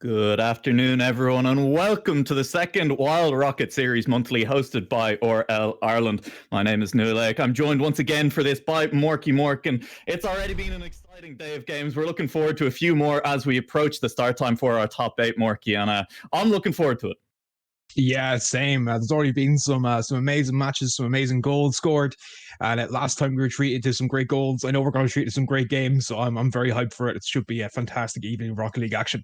Good afternoon, everyone, and welcome to the second Wild Rocket Series monthly hosted by RLI Ireland. My name is NuaLaoch. I'm joined once again for this by MorkyMork, and it's already been an exciting day of games. We're looking forward to a few more as we approach the start time for our top 8, Morky, and I'm looking forward to it. Yeah, same. There's already been some amazing matches, some amazing goals scored, and last time we were treated to some great goals. I know we're going to treat to some great games, so I'm very hyped for it. It should be a fantastic evening of Rocket League action.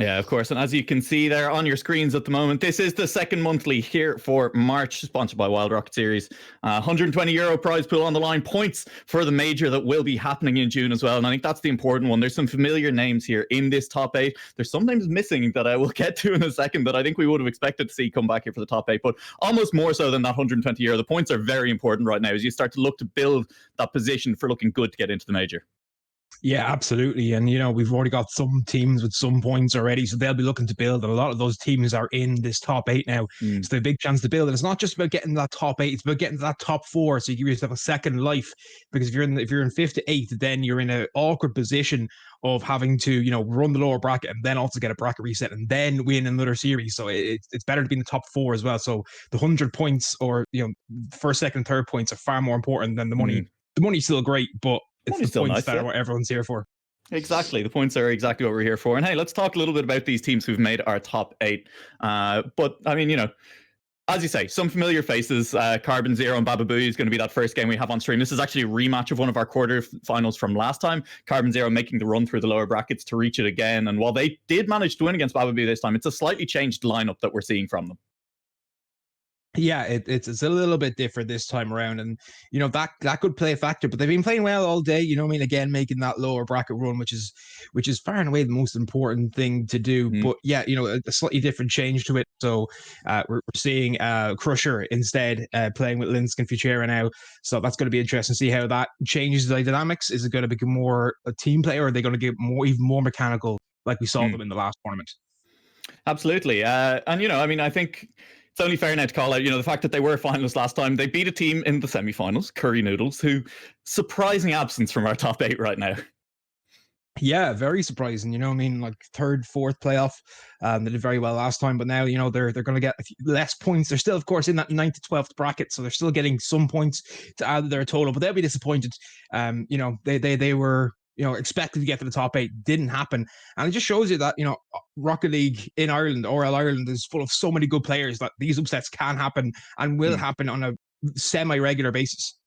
Yeah, of course. And as you can see there on your screens at the moment, this is the second monthly here for March, sponsored by Wild Rocket Series. €120 prize pool on the line, points for the major that will be happening in June as well. And I think that's the important one. There's some familiar names here in this top 8. There's some names missing that I will get to in a second that I think we would have expected to see come back here for the top 8, but almost more so than that €120. The points are very important right now as you start to look to build that position for looking good to get into the major. Yeah, absolutely. And, we've already got some teams with some points already, so they'll be looking to build. And a lot of those teams are in this top 8 now. So they have a big chance to build. And it's not just about getting that top 8, it's about getting to that top 4. So you give yourself a second life. Because if you're in 5th to 8th, then you're in an awkward position of having to, run the lower bracket and then also get a bracket reset and then win another series. So it's better to be in the top 4 as well. So the 100 points or, first, second, third points are far more important than the money. The money's still great, but it's the points nice, that are what everyone's here for. Exactly. The points are exactly what we're here for. And hey, let's talk a little bit about these teams who've made our top 8. But I mean, as you say, some familiar faces. Carbon Zero and Baba Booey is going to be that first game we have on stream. This is actually a rematch of one of our quarterfinals from last time. Carbon Zero making the run through the lower brackets to reach it again. And while they did manage to win against Baba Booey this time, it's a slightly changed lineup that we're seeing from them. Yeah, it's a little bit different this time around, and that could play a factor. But they've been playing well all day. Again, making that lower bracket run, which is far and away the most important thing to do. But yeah, a slightly different change to it. So we're seeing Crusher instead playing with Links and Futura now. So that's going to be interesting to see how that changes the dynamics. Is it going to become more a team play, or are they going to get even more mechanical like we saw them in the last tournament? Absolutely, and I think it's only fair now to call out, the fact that they were finalists last time. They beat a team in the semifinals, Curry Noodles, who surprising absence from our top 8 right now. Yeah, very surprising. Like third, fourth playoff. They did very well last time, but now they're going to get less points. They're still, of course, in that 9th to 12th bracket, so they're still getting some points to add to their total. But they'll be disappointed. They were expected to get to the top 8, didn't happen. And it just shows you that, Rocket League in Ireland, RLI Ireland, is full of so many good players that these upsets can happen and will happen on a semi-regular basis.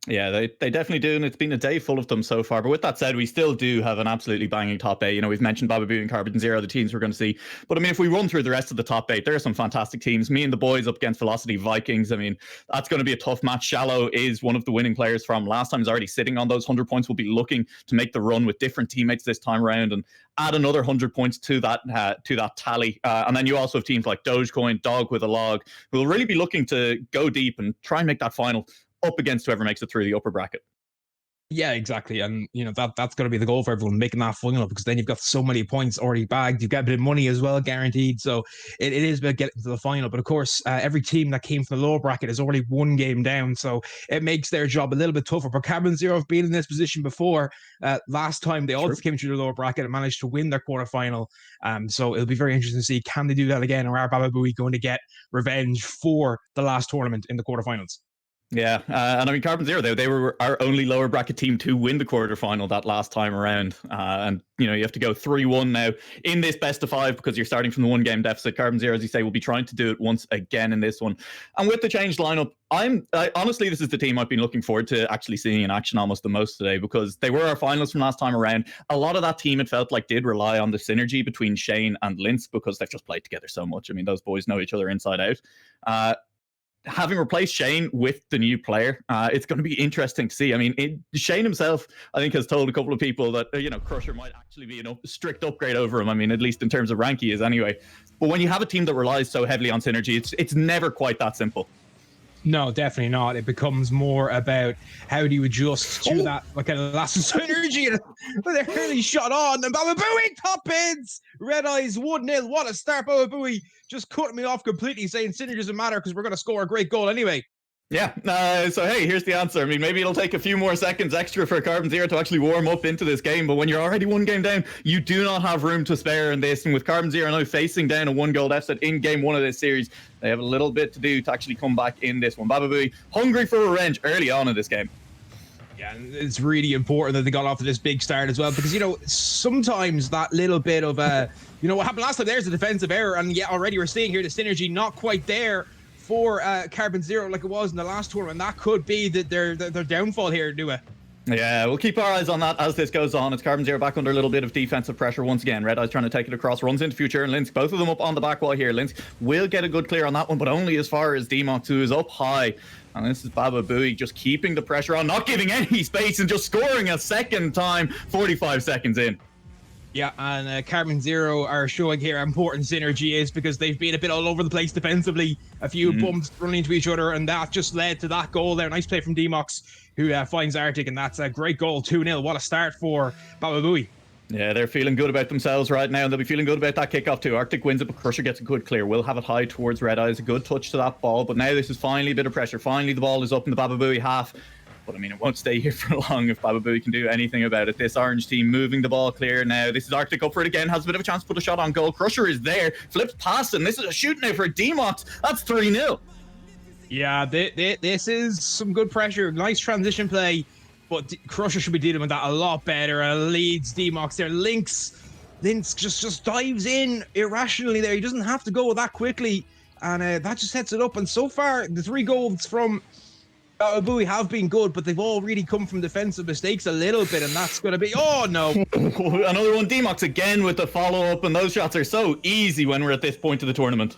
Yeah, they definitely do, and it's been a day full of them so far. But with that said, we still do have an absolutely banging top 8. We've mentioned Baba Booey and Carbon Zero, the teams we're going to see. But I mean, if we run through the rest of the top 8, there are some fantastic teams. Me and the boys up against Velocity Vikings. I mean, that's going to be a tough match. Shallow is one of the winning players from last time. He's already sitting on those 100 points. We'll be looking to make the run with different teammates this time around and add another 100 points to that tally. And then you also have teams like Dogecoin, Dog with a Log, who will really be looking to go deep and try and make that final up against whoever makes it through the upper bracket. Yeah, exactly. And, that's going to be the goal for everyone, making that final, because then you've got so many points already bagged. You've got a bit of money as well, guaranteed. So it is about getting to the final. But of course, every team that came from the lower bracket is already one game down. So it makes their job a little bit tougher. But Carbon Zero have been in this position before. Last time, they also came through the lower bracket and managed to win their quarterfinal. So it'll be very interesting to see, can they do that again? Or are Baba Booey going to get revenge for the last tournament in the quarterfinals? Yeah, and I mean, Carbon Zero, they were our only lower bracket team to win the quarterfinal that last time around. And, you have to go 3-1 now in this best of 5 because you're starting from the 1-game deficit. Carbon Zero, as you say, will be trying to do it once again in this one. And with the changed lineup, honestly, this is the team I've been looking forward to actually seeing in action almost the most today, because they were our finalists from last time around. A lot of that team, it felt like, did rely on the synergy between Shane and Lince because they've just played together so much. I mean, those boys know each other inside out. Having replaced Shane with the new player, it's going to be interesting to see. I mean, Shane himself, I think, has told a couple of people that, Crusher might actually be a strict upgrade over him. I mean, at least in terms of rank he is anyway. But when you have a team that relies so heavily on synergy, it's never quite that simple. No, definitely not. It becomes more about how do you adjust to that kind of last synergy. And they're really shot on. And Baba Booey top pins. Red Eyes 1-0. What a start. Baba Booey just cut me off completely, saying synergy doesn't matter because we're going to score a great goal anyway. Yeah, so hey, here's the answer. I mean, maybe it'll take a few more seconds extra for Carbon Zero to actually warm up into this game, but when you're already one game down, you do not have room to spare in this. And with Carbon Zero now facing down a 1-goal deficit in game 1 of this series, they have a little bit to do to actually come back in this one. Baba Booey hungry for revenge early on in this game. Yeah, and it's really important that they got off to this big start as well, because, you know, sometimes that little bit of, you know, what happened last time, there's a defensive error, and yeah, already we're seeing here the synergy not quite there for Carbon Zero like it was in the last tournament. That could be their downfall here, Nua. Yeah, we'll keep our eyes on that as this goes on. It's Carbon Zero back under a little bit of defensive pressure once again. Red Eye's trying to take it across, runs into Future and Links, both of them up on the back wall here. Links will get a good clear on that one, but only as far as DMox, who is up high. And this is Baba Booey just keeping the pressure on, not giving any space, and just scoring a second time 45 seconds in. Yeah, and Carbon Zero are showing here how important synergy is, because they've been a bit all over the place defensively. A few bumps running into each other, and that just led to that goal there. Nice play from DMox, who finds Arctic, and that's a great goal, 2-0. What a start for Baba Booey. Yeah, they're feeling good about themselves right now, and they'll be feeling good about that kickoff too. Arctic wins it, but Crusher gets a good clear. Will have it high towards Red Eyes. A good touch to that ball, but now this is finally a bit of pressure. Finally, the ball is up in the Baba Booey half. But I mean, it won't stay here for long if Baba Booey can do anything about it. This orange team moving the ball clear now. This is Arctic up for it again. Has a bit of a chance to put a shot on goal. Crusher is there. Flips past him. This is a shoot now for DMox. That's 3-0. Yeah, this is some good pressure. Nice transition play. But Crusher should be dealing with that a lot better. Leads DMox there. Links just dives in irrationally there. He doesn't have to go that quickly. And that just sets it up. And so far, the 3 goals from Booey have been good, but they've all really come from defensive mistakes a little bit, and that's going to be, oh no. Another one, DMox again with the follow-up, and those shots are so easy when we're at this point of the tournament.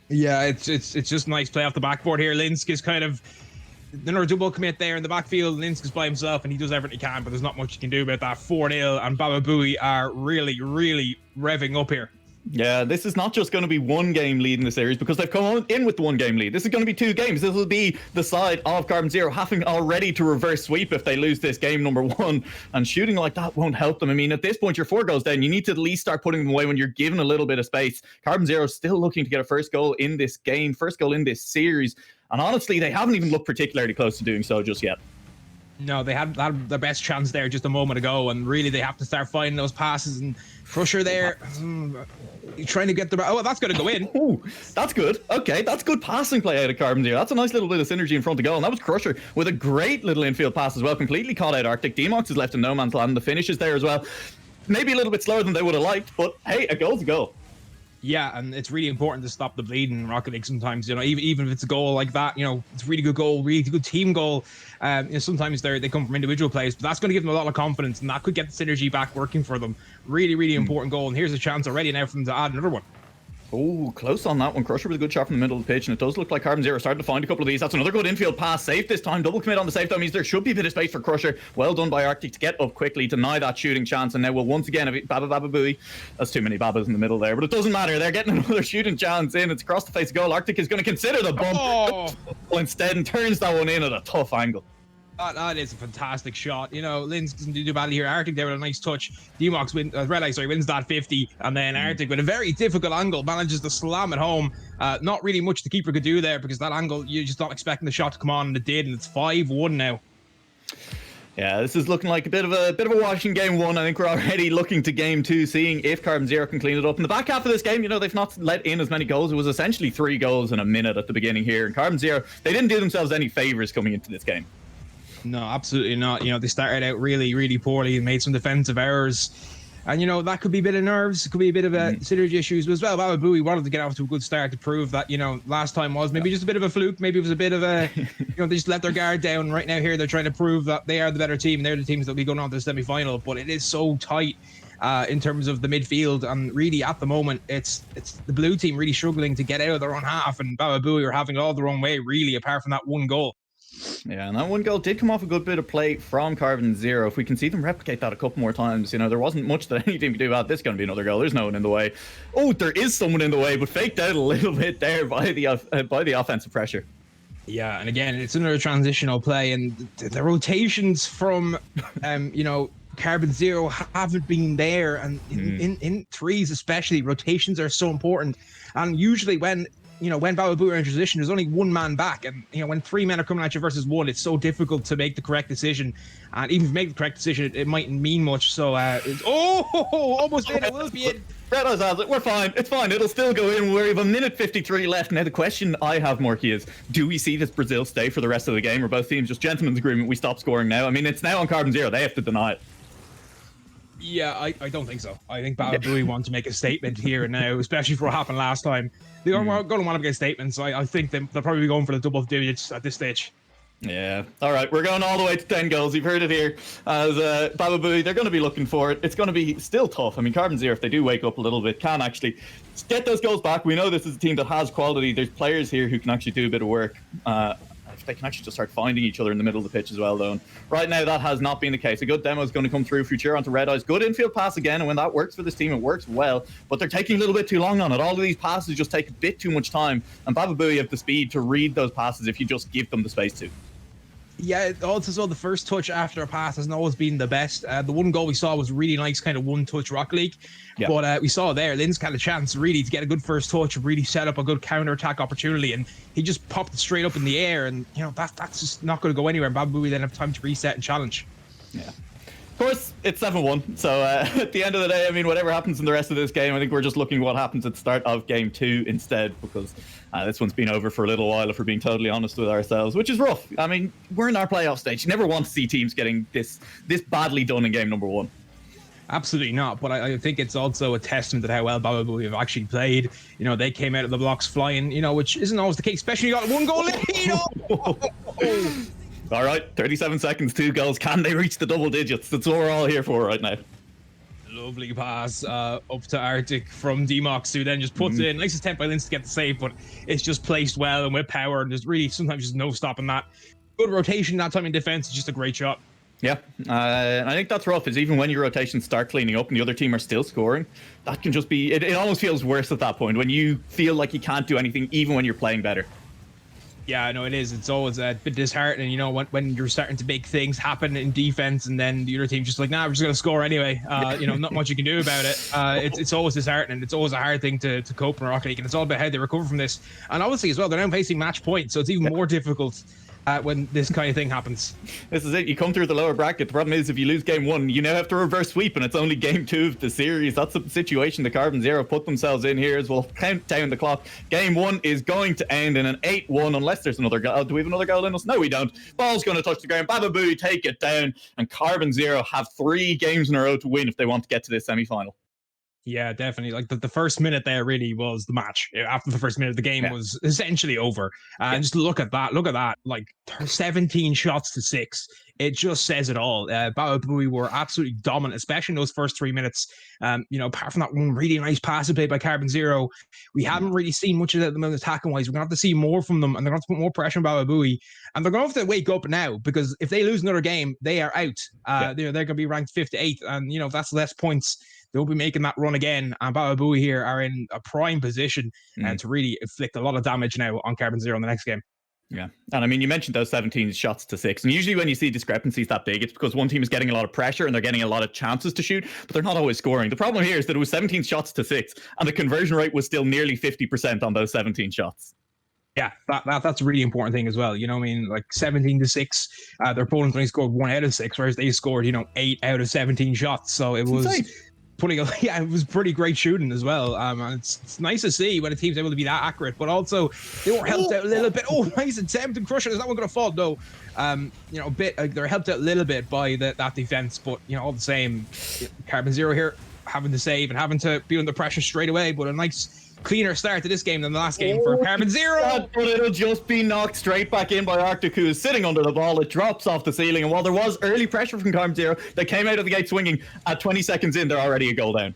Yeah, it's just nice play off the backboard here. Linsk is kind of another double commit there in the backfield. Linsk is by himself, and he does everything he can, but there's not much you can do about that. 4-0, and Baba Booey are really, really revving up here. Yeah, this is not just going to be 1 game lead in the series, because they've come in with the 1 game lead. This is going to be 2 games. This will be the side of Carbon Zero having already to reverse sweep if they lose this game number 1, and shooting like that won't help them. I mean, at this point, you're 4 goals down. You need to at least start putting them away when you're given a little bit of space. Carbon Zero still looking to get a first goal in this game, first goal in this series, and honestly, they haven't even looked particularly close to doing so just yet. No, they had their best chance there just a moment ago, and really they have to start finding those passes. And Crusher there, trying to get the... Oh, that's going to go in. Oh, that's good. Okay, that's good passing play out of Carbon Zero. That's a nice little bit of synergy in front of goal, and that was Crusher with a great little infield pass as well. Completely caught out Arctic. DMox is left in no man's land. The finish is there as well. Maybe a little bit slower than they would have liked, but hey, a goal's a goal. Yeah, and it's really important to stop the bleeding in Rocket League sometimes, you know, even if it's a goal like that, you know, it's a really good goal, really good team goal. You know, sometimes they come from individual plays, but that's going to give them a lot of confidence, and that could get the synergy back working for them. Really, really important goal, and here's a chance already now for them to add another one. Oh, close on that one. Crusher with a good shot from the middle of the pitch, and it does look like Carbon Zero starting to find a couple of these. That's another good infield pass. Safe this time. Double commit on the safe. That means there should be a bit of space for Crusher. Well done by Arctic to get up quickly, deny that shooting chance, and now we'll once again have Baba Booey. That's too many Babas in the middle there, but it doesn't matter. They're getting another shooting chance in. It's across the face of goal. Arctic is going to consider the bump instead and turns that one in at a tough angle. That is a fantastic shot. You know, Linz doesn't do badly here. Arctic there with a nice touch. DMox Red Eye wins that 50, and then Arctic with a very difficult angle manages to slam it home. Not really much the keeper could do there, because that angle, you're just not expecting the shot to come on, and it did, and it's 5-1 now. Yeah, this is looking like a bit of a wash in game 1. I think we're already looking to game 2, seeing if Carbon Zero can clean it up. In the back half of this game, you know, they've not let in as many goals. It was essentially 3 goals in a minute at the beginning here. And Carbon Zero, they didn't do themselves any favors coming into this game. No, absolutely not. You know, they started out really, really poorly and made some defensive errors. And, you know, that could be a bit of nerves. It could be a bit of synergy issues as well. Baba Booey wanted to get off to a good start to prove that, you know, last time was maybe just a bit of a fluke. Maybe it was a bit of a, you know, they just let their guard down. Right now here, they're trying to prove that they are the better team. They're the teams that will be going on to the semi-final. But it is so tight in terms of the midfield. And really, at the moment, it's the blue team really struggling to get out of their own half. And Baba Booey are having it all their own way, really, apart from that 1 goal. Yeah, and that 1 goal did come off a good bit of play from Carbon Zero. If we can see them replicate that a couple more times, you know, there wasn't much that any team could do about this. Going to be another goal. There's no one in the way. Oh, there is someone in the way, but faked out a little bit there by the offensive pressure. Yeah, and again, it's another transitional play, and the rotations from, you know, Carbon Zero haven't been there, and in threes especially, rotations are so important. And usually when when Bababoo are in transition, there's only one man back. And, when 3 men are coming at you versus 1, it's so difficult to make the correct decision. And even if you make the correct decision, it mightn't mean much. So, almost in. It will be in. Red Eyes has it. We're fine. It's fine. It'll still go in. We have a minute 53 left. Now, the question I have, Morky, is do we see this Brazil stay for the rest of the game, or both teams just gentlemen's agreement, we stop scoring now? I mean, it's now on Carbon Zero. They have to deny it. Yeah, I don't think so. I think Bababoo want to make a statement here and now, especially for what happened last time. They're going to want to make a statement, so I think they'll probably be going for the double digits at this stage. Yeah. All right. We're going all the way to 10 goals. You've heard it here. As Bababoo, they're going to be looking for it. It's going to be still tough. I mean, Carbon Zero, if they do wake up a little bit, can actually get those goals back. We know this is a team that has quality. There's players here who can actually do a bit of work. If they can actually just start finding each other in the middle of the pitch as well, though. And right now, that has not been the case. A good demo is going to come through. Future onto Red Eyes. Good infield pass again. And when that works for this team, it works well. But they're taking a little bit too long on it. All of these passes just take a bit too much time. And Bababoo, you have the speed to read those passes if you just give them the space to. Yeah, also so the first touch after a pass hasn't always been the best. The one goal we saw was really nice, kind of one-touch Rocket League. Yeah. But we saw there, Links had a chance really to get a good first touch, really set up a good counter-attack opportunity, and he just popped it straight up in the air, and that's just not going to go anywhere. And Bababoo then have time to reset and challenge. Yeah. Of course, it's 7-1, so at the end of the day, I mean, whatever happens in the rest of this game, I think we're just looking at what happens at the start of Game 2 instead, because this one's been over for a little while, if we're being totally honest with ourselves, which is rough. I mean, we're in our playoff stage. You never want to see teams getting this badly done in Game number 1. Absolutely not, but I think it's also a testament to how well Bababoo have actually played. They came out of the blocks flying, which isn't always the case, especially when you got one goal lead. All right, 37 seconds, 2 goals. Can they reach the double digits? That's what we're all here for right now. Lovely pass up to Arctic from D-Mox, who then just puts it in. Nice attempt by Links to get the save, but it's just placed well and with power, and there's really sometimes just no stopping that. Good rotation that time in defense. It's just a great shot. Yeah, I think that's rough, is even when your rotations start cleaning up and the other team are still scoring, that can just be, it almost feels worse at that point, when you feel like you can't do anything even when you're playing better. Yeah, I know it is. It's always a bit disheartening, when you're starting to make things happen in defense, and then the other team's just like, nah, we're just going to score anyway. Not much you can do about it. It's always disheartening. It's always a hard thing to cope in Rocket League, and it's all about how they recover from this. And obviously as well, they're now facing match point, so it's even more difficult when this kind of thing happens. This is it. You come through the lower bracket. The problem is, if you lose Game 1, you now have to reverse sweep, and it's only Game 2 of the series. That's the situation the Carbon Zero put themselves in here, as we'll count down the clock. Game 1 is going to end in an 8-1 unless there's another goal. Do we have another goal in us? No, we don't. Ball's going to touch the ground. Bababoo take it down, and Carbon Zero have 3 games in a row to win if they want to get to this semi-final. Yeah, definitely. Like the first minute there really was the match. After the first minute, the game was essentially over. And just look at that. Like 17 shots to 6. It just says it all. Bababoo were absolutely dominant, especially in those first 3 minutes. Apart from that one really nice pass played by Carbon Zero, we haven't really seen much of them attacking wise. We're going to have to see more from them, and they're going to have to put more pressure on Bababoo. And they're going to have to wake up now, because if they lose another game, they are out. They're going to be ranked 5th to 8th. And, if that's less points, they'll be making that run again, and Bababoo here are in a prime position to really inflict a lot of damage now on Carbon Zero in the next game. Yeah, and I mean, you mentioned those 17 shots to 6, and usually when you see discrepancies that big, it's because one team is getting a lot of pressure and they're getting a lot of chances to shoot, but they're not always scoring. The problem here is that it was 17 shots to 6, and the conversion rate was still nearly 50% on those 17 shots. Yeah, that's a really important thing as well. Like 17 to 6, their opponents only scored 1 out of 6, whereas they scored, 8 out of 17 shots. So it was insane. It was pretty great shooting as well. And it's nice to see when a team's able to be that accurate, but also they were helped out a little bit. Oh, nice attempt and crush it. Is that one going to fall? No. A bit. They're helped out a little bit by that defense, but all the same, Carbon Zero here having to save and having to be under pressure straight away. But a nice cleaner start to this game than the last game for Carbon Zero. But it'll just be knocked straight back in by Arctic, who is sitting under the ball. It drops off the ceiling, and while there was early pressure from Carbon Zero, they came out of the gate swinging. At 20 seconds in, they're already a goal down.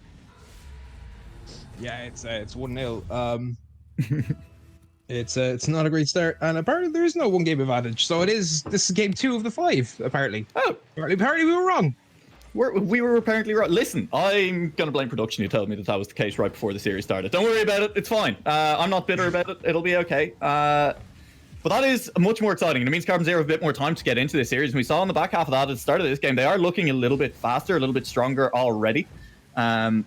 Yeah, it's 1-0. It's not a great start, and apparently there is no 1 game advantage. So this is game 2 of the 5. Apparently. Oh, apparently we were wrong. We were apparently right. Listen, I'm going to blame production. You told me that was the case right before the series started. Don't worry about it. It's fine. I'm not bitter about it. It'll be okay. But that is much more exciting. It means Carbon Zero have a bit more time to get into this series. And we saw on the back half of that at the start of this game, they are looking a little bit faster, a little bit stronger already. And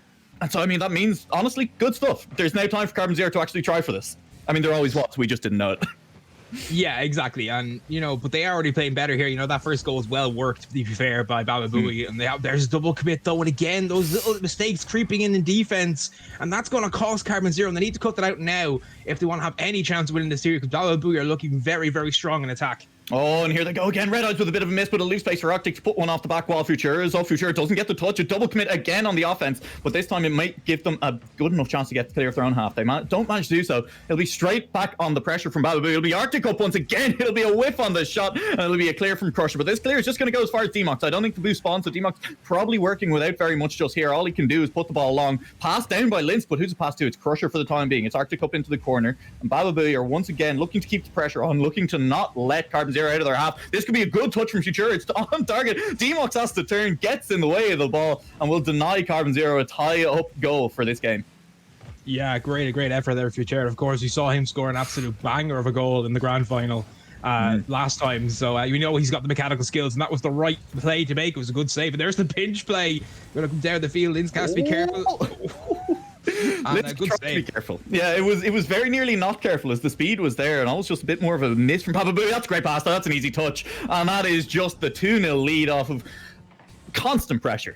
so, I mean, that means, honestly, good stuff. There's now time for Carbon Zero to actually try for this. I mean, there always was. We just didn't know it. Yeah, exactly. And, but they are already playing better here. That first goal was well worked, to be fair, by Baba Booey. And there's a double commit, though. And again, those little mistakes creeping in defense. And that's going to cost Carbon Zero. And they need to cut that out now if they want to have any chance of winning this series, because Baba Booey are looking very, very strong in attack. Oh, and here they go again. Red Eyes with a bit of a miss, but a loose space for Arctic to put one off the back wall. Futura doesn't get the touch. A double commit again on the offense, but this time it might give them a good enough chance to get clear of their own half. They don't manage to do so. It'll be straight back on the pressure from Baba Booey. It'll be Arctic up once again. It'll be a whiff on the shot, and it'll be a clear from Crusher. But this clear is just going to go as far as DMOX. I don't think the boost spawns, so DMOX probably working without very much just here. All he can do is put the ball long. Pass down by Links, but who's it pass to? It's Crusher for the time being. It's Arctic up into the corner, and Baba Booey are once again looking to keep the pressure on, looking to not let Carbon Zero out of their half. This could be a good touch from Futura. It's on target. DMOX has to turn, gets in the way of the ball, and will deny Carbon Zero a tie-up goal for this game. Yeah, great effort there, Futura. Of course, we saw him score an absolute banger of a goal in the grand final last time. So he's got the mechanical skills, and that was the right play to make. It was a good save. And there's the pinch play. Going to come down the field. Links has to be careful. Let's be careful. Yeah, it was very nearly not careful, as the speed was there, and almost just a bit more of a miss from Baba Booey. That's a great pass. That's an easy touch, and that is just the 2-0 lead off of constant pressure.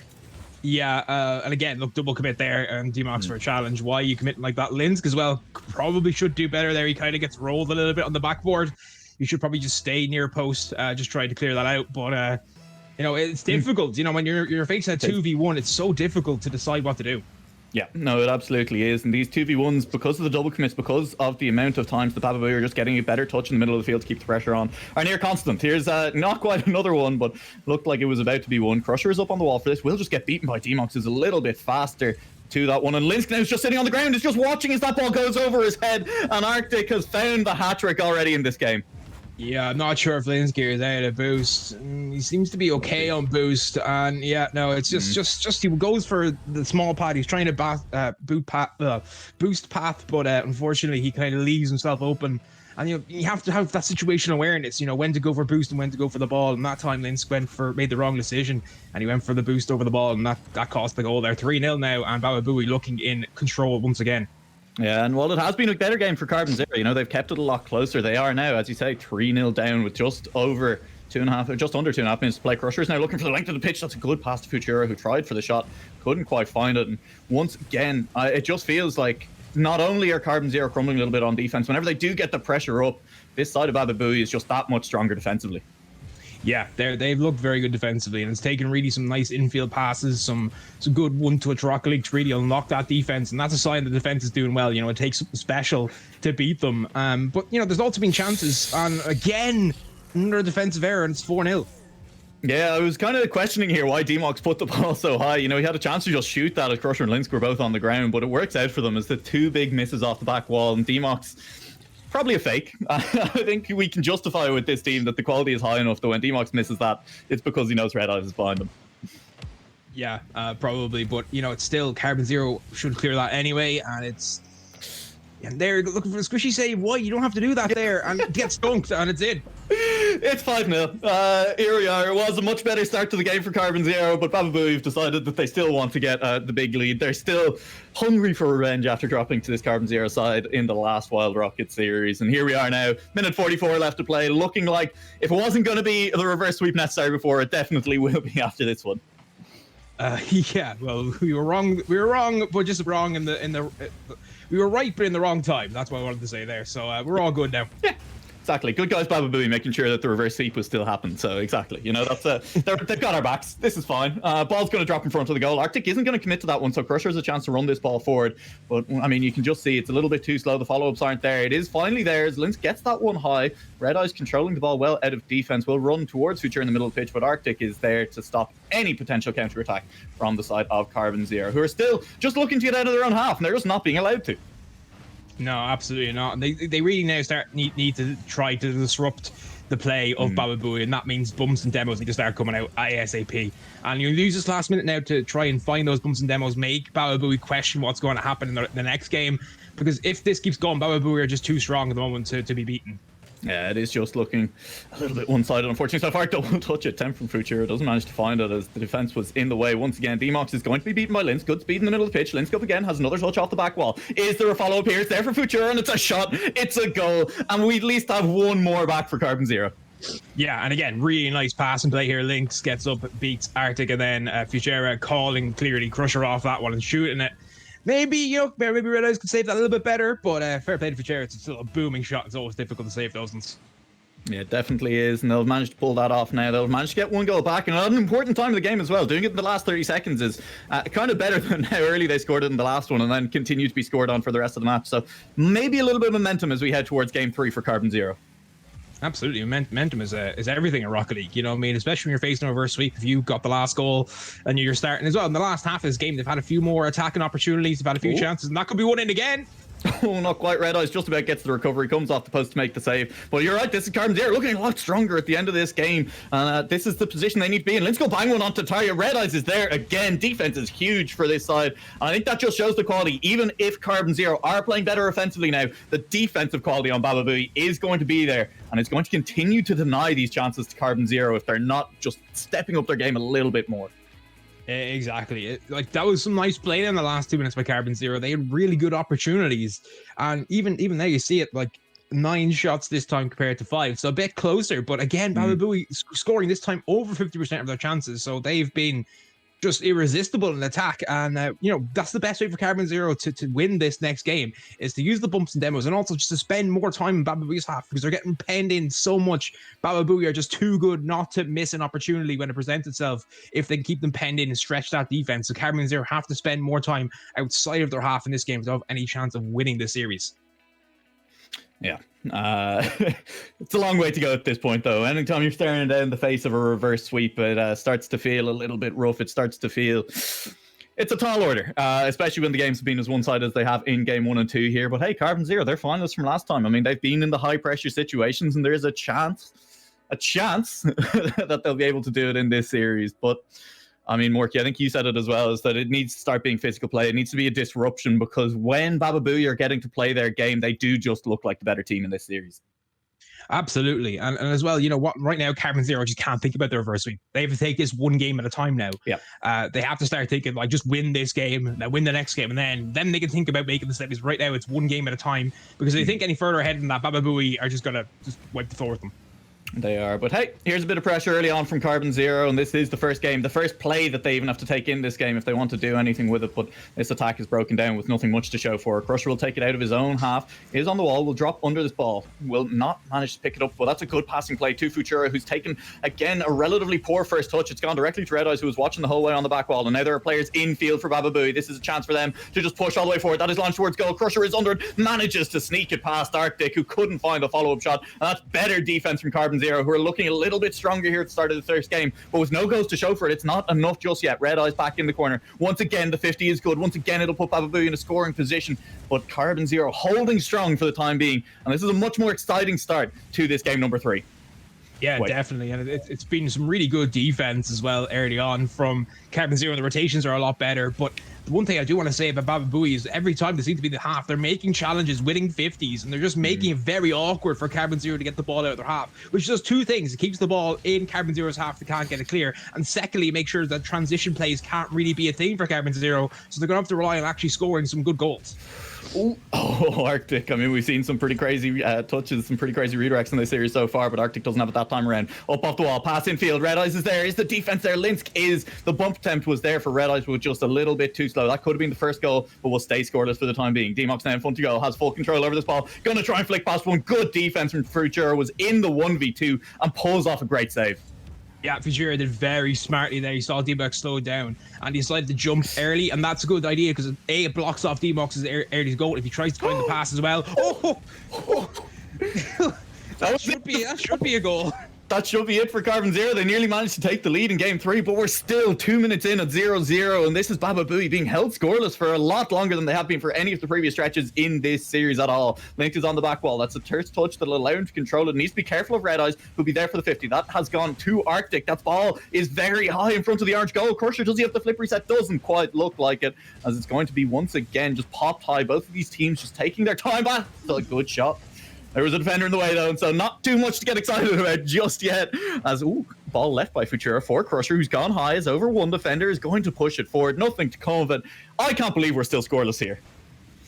Yeah, and again, look, double commit there, and DMOX for a challenge. Why are you committing like that? Links as well probably should do better there. He kind of gets rolled a little bit on the backboard. You should probably just stay near post, just try to clear that out. But it's difficult. When you're facing a 2v1, it's so difficult to decide what to do. Yeah, no, it absolutely is. And these 2v1s, because of the double commits, because of the amount of times the Baba Booey are just getting a better touch in the middle of the field to keep the pressure on, are near constant. Here's not quite another one, but looked like it was about to be one. Crusher is up on the wall for this. Will just get beaten by DMOX, who's a little bit faster to that one. And Links now is just sitting on the ground, is just watching as that ball goes over his head. And Arctic has found the hat-trick already in this game. Yeah, I'm not sure if Linsky is out of boost. He seems to be okay on boost, and it's just he goes for the small pad. He's trying to boost path, but unfortunately he kind of leaves himself open. And you have to have that situational awareness, when to go for boost and when to go for the ball. And that time Linsk made the wrong decision, and he went for the boost over the ball, and that cost the goal there. 3-0 now, and Baba Booey looking in control once again. Yeah, and while it has been a better game for Carbon Zero, they've kept it a lot closer. They are now, as you say, 3-0 down with just under 2.5 minutes to play. Crusher's now looking for the length of the pitch. That's a good pass to Futura, who tried for the shot, couldn't quite find it. And once again, it just feels like not only are Carbon Zero crumbling a little bit on defense, whenever they do get the pressure up, this side of Baba Booey is just that much stronger defensively. Yeah, they've looked very good defensively, and it's taken really some nice infield passes, some good one-touch rocket league to really unlock that defense, and that's a sign the defense is doing well. It takes something special to beat them. But there's also been chances, and again, another defensive error, and it's 4-0. Yeah, I was kind of questioning here why DMOX put the ball so high. He had a chance to just shoot that as Crusher and Linsk were both on the ground, but it works out for them as the two big misses off the back wall, and DMOX... probably a fake. I think we can justify with this team that the quality is high enough that when DMOX misses that, it's because he knows Red Eyes is behind him. Yeah, probably. But, it's still Carbon Zero should clear that anyway. And they're looking for the squishy save. Why? You don't have to do that there. And it gets dunked, and it's in. It's 5-0. Here we are. It was a much better start to the game for Carbon Zero, but Baba Booey have decided that they still want to get the big lead. They're still hungry for revenge after dropping to this Carbon Zero side in the last Wild Rocket series. And here we are now, minute 44 left to play, looking like if it wasn't going to be the reverse sweep necessary before, it definitely will be after this one. Yeah, well, we were wrong, but just wrong in the we were right, but in the wrong time. That's what I wanted to say there. So we're all good now. Yeah. Exactly. Good guys, Baba Booey, making sure that the reverse sweep will still happen. So exactly, that's they've got our backs. This is fine. Ball's going to drop in front of the goal. Arctic isn't going to commit to that one, so Crusher has a chance to run this ball forward. But I mean, you can just see it's a little bit too slow. The follow-ups aren't there. It is finally there as Links gets that one high. Red Eyes controlling the ball well out of defense. Will run towards Futura in the middle of the pitch, but Arctic is there to stop any potential counter-attack from the side of Carbon Zero, who are still just looking to get out of their own half, and they're just not being allowed to. No, absolutely not. And they really now need to try to disrupt the play of Baba Booey, and that means bumps and demos need to start coming out ASAP. And you use this last minute now to try and find those bumps and demos, make Baba Booey question what's going to happen in the next game, because if this keeps going, Baba Booey are just too strong at the moment to be beaten. Yeah, it is just looking a little bit one-sided, unfortunately. So far, double touch attempt from Futura doesn't manage to find it as the defense was in the way. Once again, DMOX is going to be beaten by Links. Good speed in the middle of the pitch. Links up again, has another touch off the back wall. Is there a follow-up here? It's there for Futura, and it's a shot. It's a goal. And we at least have one more back for Carbon Zero. Yeah, and again, really nice pass and play here. Links gets up, beats Arctic, and then Futura calling clearly Crusher off that one and shooting it. Maybe Red Eyes could save that a little bit better, but fair play to Futura. It's still a booming shot. It's always difficult to save those ones. Yeah, it definitely is, and they'll manage to pull that off now. They'll manage to get one goal back, and at an important time of the game as well. Doing it in the last 30 seconds is kind of better than how early they scored it in the last one, and then continue to be scored on for the rest of the match. So maybe a little bit of momentum as we head towards Game 3 for Carbon Zero. Absolutely, momentum is everything in Rocket League. You know what I mean? Especially when you're facing a reverse sweep. If you got the last goal and you're starting as well. In the last half of this game, they've had a few more attacking opportunities. They've had a few chances, and that could be one in again. Oh, not quite. Red Eyes just about gets the recovery, comes off the post to make the save. But you're right, this is Carbon Zero looking a lot stronger at the end of this game. And this is the position they need to be in. Let's go bang one onto target. Red Eyes is there again. Defense is huge for this side. And I think that just shows the quality. Even if Carbon Zero are playing better offensively now, the defensive quality on Baba Booey is going to be there. And it's going to continue to deny these chances to Carbon Zero if they're not just stepping up their game a little bit more. Exactly. Like that was some nice play in the last 2 minutes by Carbon Zero. They had really good opportunities, and even there you see it, like 9 shots this time compared to 5, so a bit closer. But again, Baba Booey scoring this time over 50% of their chances, so they've been just irresistible in attack. And that's the best way for Carbon Zero to win this next game, is to use the bumps and demos, and also just to spend more time in Baba Booey's half, because they're getting penned in so much. Baba Booey are just too good not to miss an opportunity when it presents itself if they can keep them penned in and stretch that defense. So Carbon Zero have to spend more time outside of their half in this game to have any chance of winning this series. Yeah. It's a long way to go at this point, though. Anytime you're staring down the face of a reverse sweep, it starts to feel a little bit rough. It starts to feel it's a tall order, especially when the games have been as one-sided as they have in Game 1 and 2 here. But hey, Carbon Zero, they're finalists from last time. I mean, they've been in the high-pressure situations, and there's a chance that they'll be able to do it in this series. But I mean, Morky, I think you said it as well, is that it needs to start being physical play. It needs to be a disruption, because when Baba Booey are getting to play their game, they do just look like the better team in this series. Absolutely. And as well, you know what, right now, Carbon Zero just can't think about the reverse sweep. They have to take this one game at a time now. Yeah. They have to start thinking, like, just win this game, then win the next game, and then they can think about making the semis. Right now, it's one game at a time, because if they think any further ahead than that, Baba Booey are just going to just wipe the floor with them. They are. But hey, here's a bit of pressure early on from Carbon Zero, and this is the first game, the first play that they even have to take in this game if they want to do anything with it. But this attack is broken down with nothing much to show for it. Crusher will take it out of his own half. He is on the wall, will drop under this ball, will not manage to pick it up. Well, that's a good passing play to Futura, who's taken, again, a relatively poor first touch. It's gone directly to Red Eyes, who was watching the whole way on the back wall. And now there are players in field for Baba Booey. This is a chance for them to just push all the way forward. That is launched towards goal. Crusher is under it, manages to sneak it past Arctic, who couldn't find a follow-up shot. And that's better defense from Carbon Zero, who are looking a little bit stronger here at the start of the first game, but with no goals to show for it, it's not enough just yet. Red Eyes back in the corner. Once again, the 50 is good. Once again, it'll put Baba Booey in a scoring position, but Carbon Zero holding strong for the time being, and this is a much more exciting start to this game number 3. Yeah, definitely. And it's been some really good defense as well early on from Carbon Zero. The rotations are a lot better. But the one thing I do want to say about Baba Booey is every time they seem to be in the half, they're making challenges, winning 50s, and they're just making it very awkward for Carbon Zero to get the ball out of their half, which does two things. It keeps the ball in Carbon Zero's half, they can't get it clear. And secondly, make sure that transition plays can't really be a thing for Carbon Zero. So they're going to have to rely on actually scoring some good goals. Oh, Arctic. I mean, we've seen some pretty crazy touches, some pretty crazy redirects in this series so far, but Arctic doesn't have it that time around. Up off the wall, pass in field. Red Eyes is there. Is the defense there? Links is. The bump attempt was there for Red Eyes, but just a little bit too slow. That could have been the first goal, but will stay scoreless for the time being. DMOX now in front to go, has full control over this ball. Going to try and flick past one. Good defense from Futura, was in the 1v2 and pulls off a great save. Yeah, Futura did very smartly there. He saw D-Box slow down and he decided to jump early, and that's a good idea because A, it blocks off D-Box's early goal if he tries to find the pass as well. That should be a goal. That should be it for Carbon Zero. They nearly managed to take the lead in Game 3, but we're still 2 minutes in at 0-0, and this is Baba Booey being held scoreless for a lot longer than they have been for any of the previous stretches in this series at all. Link is on the back wall. That's a terse touch that'll allow him to control it. Needs to be careful of Red Eyes, who'll be there for the 50. That has gone to Arctic. That ball is very high in front of the orange goal. Crusher, does he have the flip reset? Doesn't quite look like it, as it's going to be once again just popped high. Both of these teams just taking their time back. Still a good shot There was a defender in the way though, and so not too much to get excited about just yet. As ball left by Futura for Crusher, who's gone high, is over one defender, is going to push it forward. Nothing to come of it. I can't believe we're still scoreless here.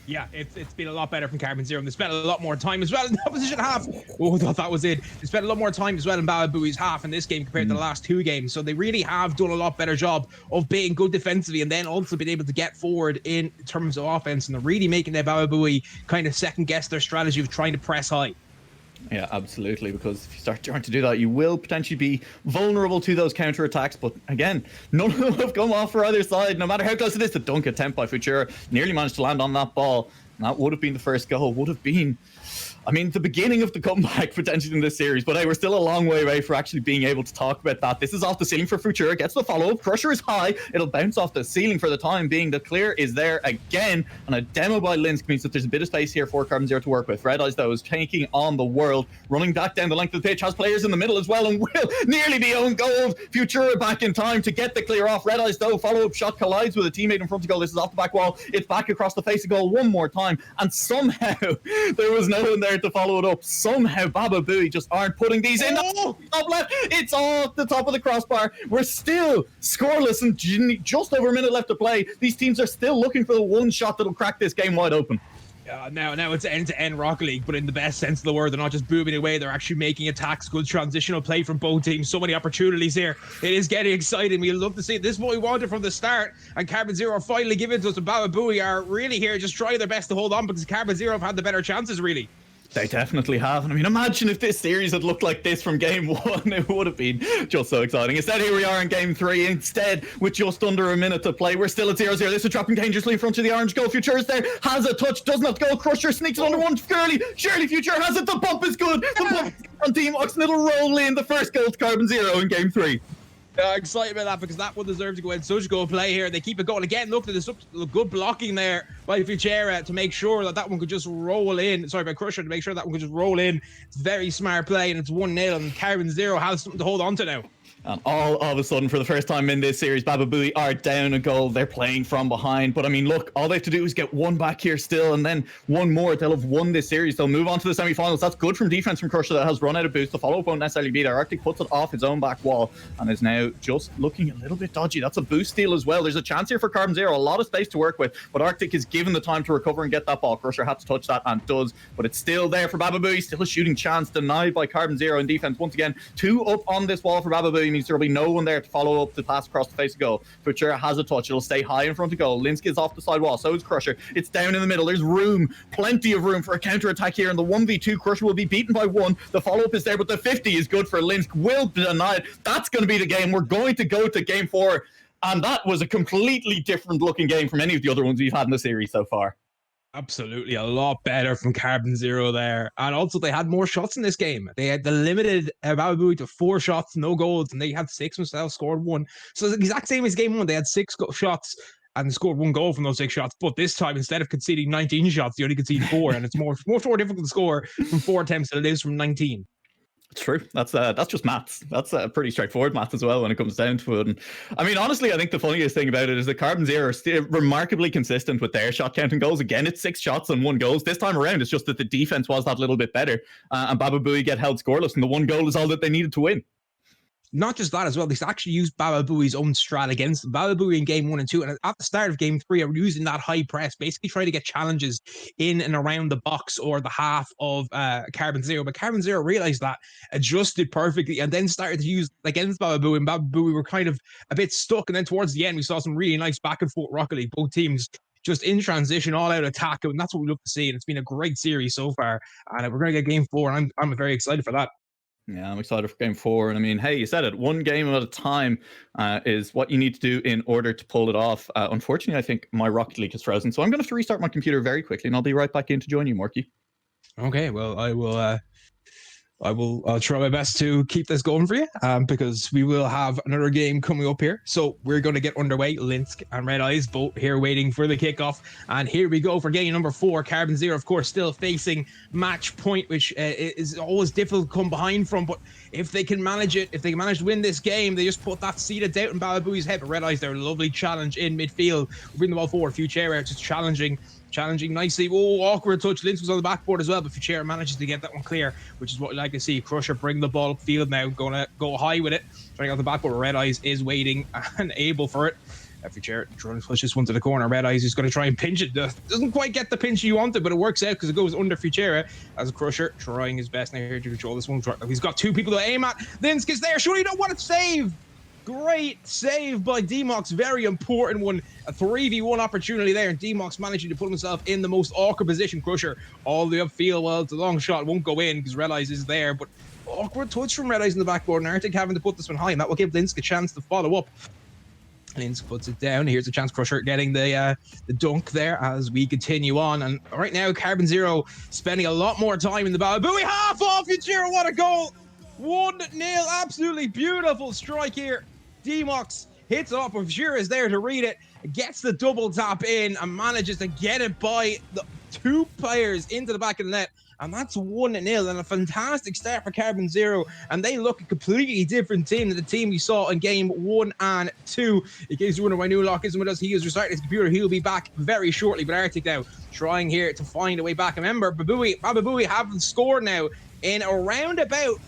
Yeah, it's been a lot better from Carbon Zero. And they spent a lot more time as well in the opposition half. Oh, I thought that was it. They spent a lot more time as well in Baba Booey's half in this game compared to the last two games. So they really have done a lot better job of being good defensively and then also being able to get forward in terms of offense. And they're really making their Baba Booey kind of second guess their strategy of trying to press high. Yeah, absolutely, because if you start trying to do that, you will potentially be vulnerable to those counterattacks. But again, none of them have come off for either side. No matter how close it is, the dunk attempt by Futura nearly managed to land on that ball. And that would have been the first goal, would have been, I mean, the beginning of the comeback potentially in this series. But hey, we're still a long way away for actually being able to talk about that. This is off the ceiling for Futura, gets the follow-up. Crusher is high. It'll bounce off the ceiling for the time being. The clear is there again. And a demo by Links means that there's a bit of space here for Carbon Zero to work with. Red Eyes, though, is taking on the world. Running back down the length of the pitch, has players in the middle as well, and will nearly be own goal. Futura back in time to get the clear off. Red Eyes, though, follow-up shot collides with a teammate in front of goal. This is off the back wall. It's back across the face of goal one more time. And somehow there was no one there to follow it up. Somehow Baba Booey just aren't putting these in. Oh, top left. It's off the top of the crossbar. We're still scoreless and just over a minute left to play. These teams are still looking for the one shot that'll crack this game wide open. Now it's end-to-end Rocket League, but in the best sense of the word. They're not just booming away, they're actually making attacks. Good transitional play from both teams. So many opportunities here. It is getting exciting. We love to see it. This is what we wanted from the start, and Carbon Zero are finally giving it to us, and Baba Booey are really here just trying their best to hold on, because Carbon Zero have had the better chances, really. They definitely have. And I mean, imagine if this series had looked like this from game one. It would have been just so exciting. Instead, here we are in game three. Instead, with just under a minute to play, we're still at 0-0. This is dropping dangerously in front of the orange goal. Futura is there. Has a touch. Does not go. Crusher sneaks it under one. Surely Futura has it. The bump is good. The bump on Team Ox. And it'll roll in the first goal to Carbon Zero in game three. Excited about that, because that one deserves to go in. Such a good play here. They keep it going again. Look at this good blocking there by Futura to make sure that one could just roll in. Sorry, by Crusher to make sure that one could just roll in. It's very smart play, and it's 1-0, and Carbon Zero has something to hold on to now. And all of a sudden, for the first time in this series, Baba Booey are down a goal. They're playing from behind. But I mean, look, all they have to do is get one back here still, and then one more. They'll have won this series. They'll move on to the semi-finals. That's good from defense from Crusher that has run out of boost. The follow-up won't necessarily be there. Arctic puts it off his own back wall and is now just looking a little bit dodgy. That's a boost steal as well. There's a chance here for Carbon Zero. A lot of space to work with, but Arctic is given the time to recover and get that ball. Crusher had to touch that and does, but it's still there for Baba Booey. Still a shooting chance denied by Carbon Zero in defense. Once again, 2 up on this wall for Baba Booey means there'll be no one there to follow up the pass across the face of goal. Futura has a touch. It'll stay high in front of goal. Links is off the side wall. So is Crusher. It's down in the middle. There's room, plenty of room for a counter attack here. And the 1v2, Crusher will be beaten by 1. The follow up is there, but the 50 is good for Links. Will deny it. That's going to be the game. We're going to go to game 4. And that was a completely different looking game from any of the other ones we've had in the series so far. Absolutely, a lot better from Carbon Zero there. And also, they had more shots in this game. They had limited Baba Booey to 4 shots, no goals, and they had 6 themselves, scored 1. So it's the exact same as game 1. They had 6 shots and scored 1 goal from those 6 shots. But this time, instead of conceding 19 shots, they only conceded 4, and it's much more difficult to score from 4 attempts than it is from 19. It's true. That's just maths. That's pretty straightforward maths as well when it comes down to it. And I mean, honestly, I think the funniest thing about it is that Carbon Zero are still remarkably consistent with their shot counting goals. Again, it's 6 shots and 1 goal. This time around, it's just that the defense was that little bit better. And Baba Booey get held scoreless, and the 1 goal is all that they needed to win. Not just that as well, they actually used Baba Booey's own strat against them. Baba Booey in game 1 and 2, and at the start of game 3, are using that high press, basically trying to get challenges in and around the box or the half of Carbon Zero. But Carbon Zero realized that, adjusted perfectly, and then started to use against Baba Booey. And Baba Booey were kind of a bit stuck. And then towards the end, we saw some really nice back and forth Rocket League. Both teams just in transition, all out attack, and that's what we love to see. And it's been a great series so far. And we're going to get game 4, and I'm very excited for that. Yeah, I'm excited for game 4. And I mean, hey, you said it. 1 game at a time is what you need to do in order to pull it off. Unfortunately, I think my Rocket League is frozen. So I'm going to have to restart my computer very quickly, and I'll be right back in to join you, Morky. Okay, well, I'll try my best to keep this going for you, because we will have another game coming up here. So we're going to get underway. Links and Red Eyes both here waiting for the kickoff. And here we go for game number 4. Carbon Zero, of course, still facing match point, which is always difficult to come behind from. But if they can manage it, if they manage to win this game, they just put that seed of doubt in Baba Booey's head. But Red Eyes, their lovely challenge in midfield. Bring the ball forward. Futura just challenging challenging nicely. Oh, awkward touch. Links was on the backboard as well, but Futura manages to get that one clear, which is what we like to see. Crusher bring the ball upfield now, gonna go high with it. Trying out the backboard. Red Eyes is waiting and able for it. Futura trying to push this one to the corner. Red Eyes is going to try and pinch it. Doesn't quite get the pinch you wanted, but it works out because it goes under Futura as Crusher trying his best now here to control this one. He's got two people to aim at. Links is there. Surely you don't want to save. Great save by D-Mox. Very important one. A 3v1 opportunity there. And D-Mox managing to put himself in the most awkward position. Crusher all the upfield. Well, it's a long shot. Won't go in because Red Eyes is there. But awkward touch from Red Eyes in the backboard. And Arctic having to put this one high. And that will give Links a chance to follow up. Links puts it down. Here's a chance. Crusher getting the dunk there as we continue on. And right now, Carbon Zero spending a lot more time in the battle. But we half off Futura. What a goal. 1-0. Absolutely beautiful strike here. D-Mox hits it off, but Futura is there to read it. Gets the double tap in and manages to get it by the two players into the back of the net. And that's 1-0 and a fantastic start for Carbon Zero. And they look a completely different team than the team we saw in game 1 and 2. In case you're wondering why NuaLaoch isn't with us, he is restarting his computer. He'll be back very shortly. But Arctic now trying here to find a way back. Remember, Bababooey haven't scored now in around about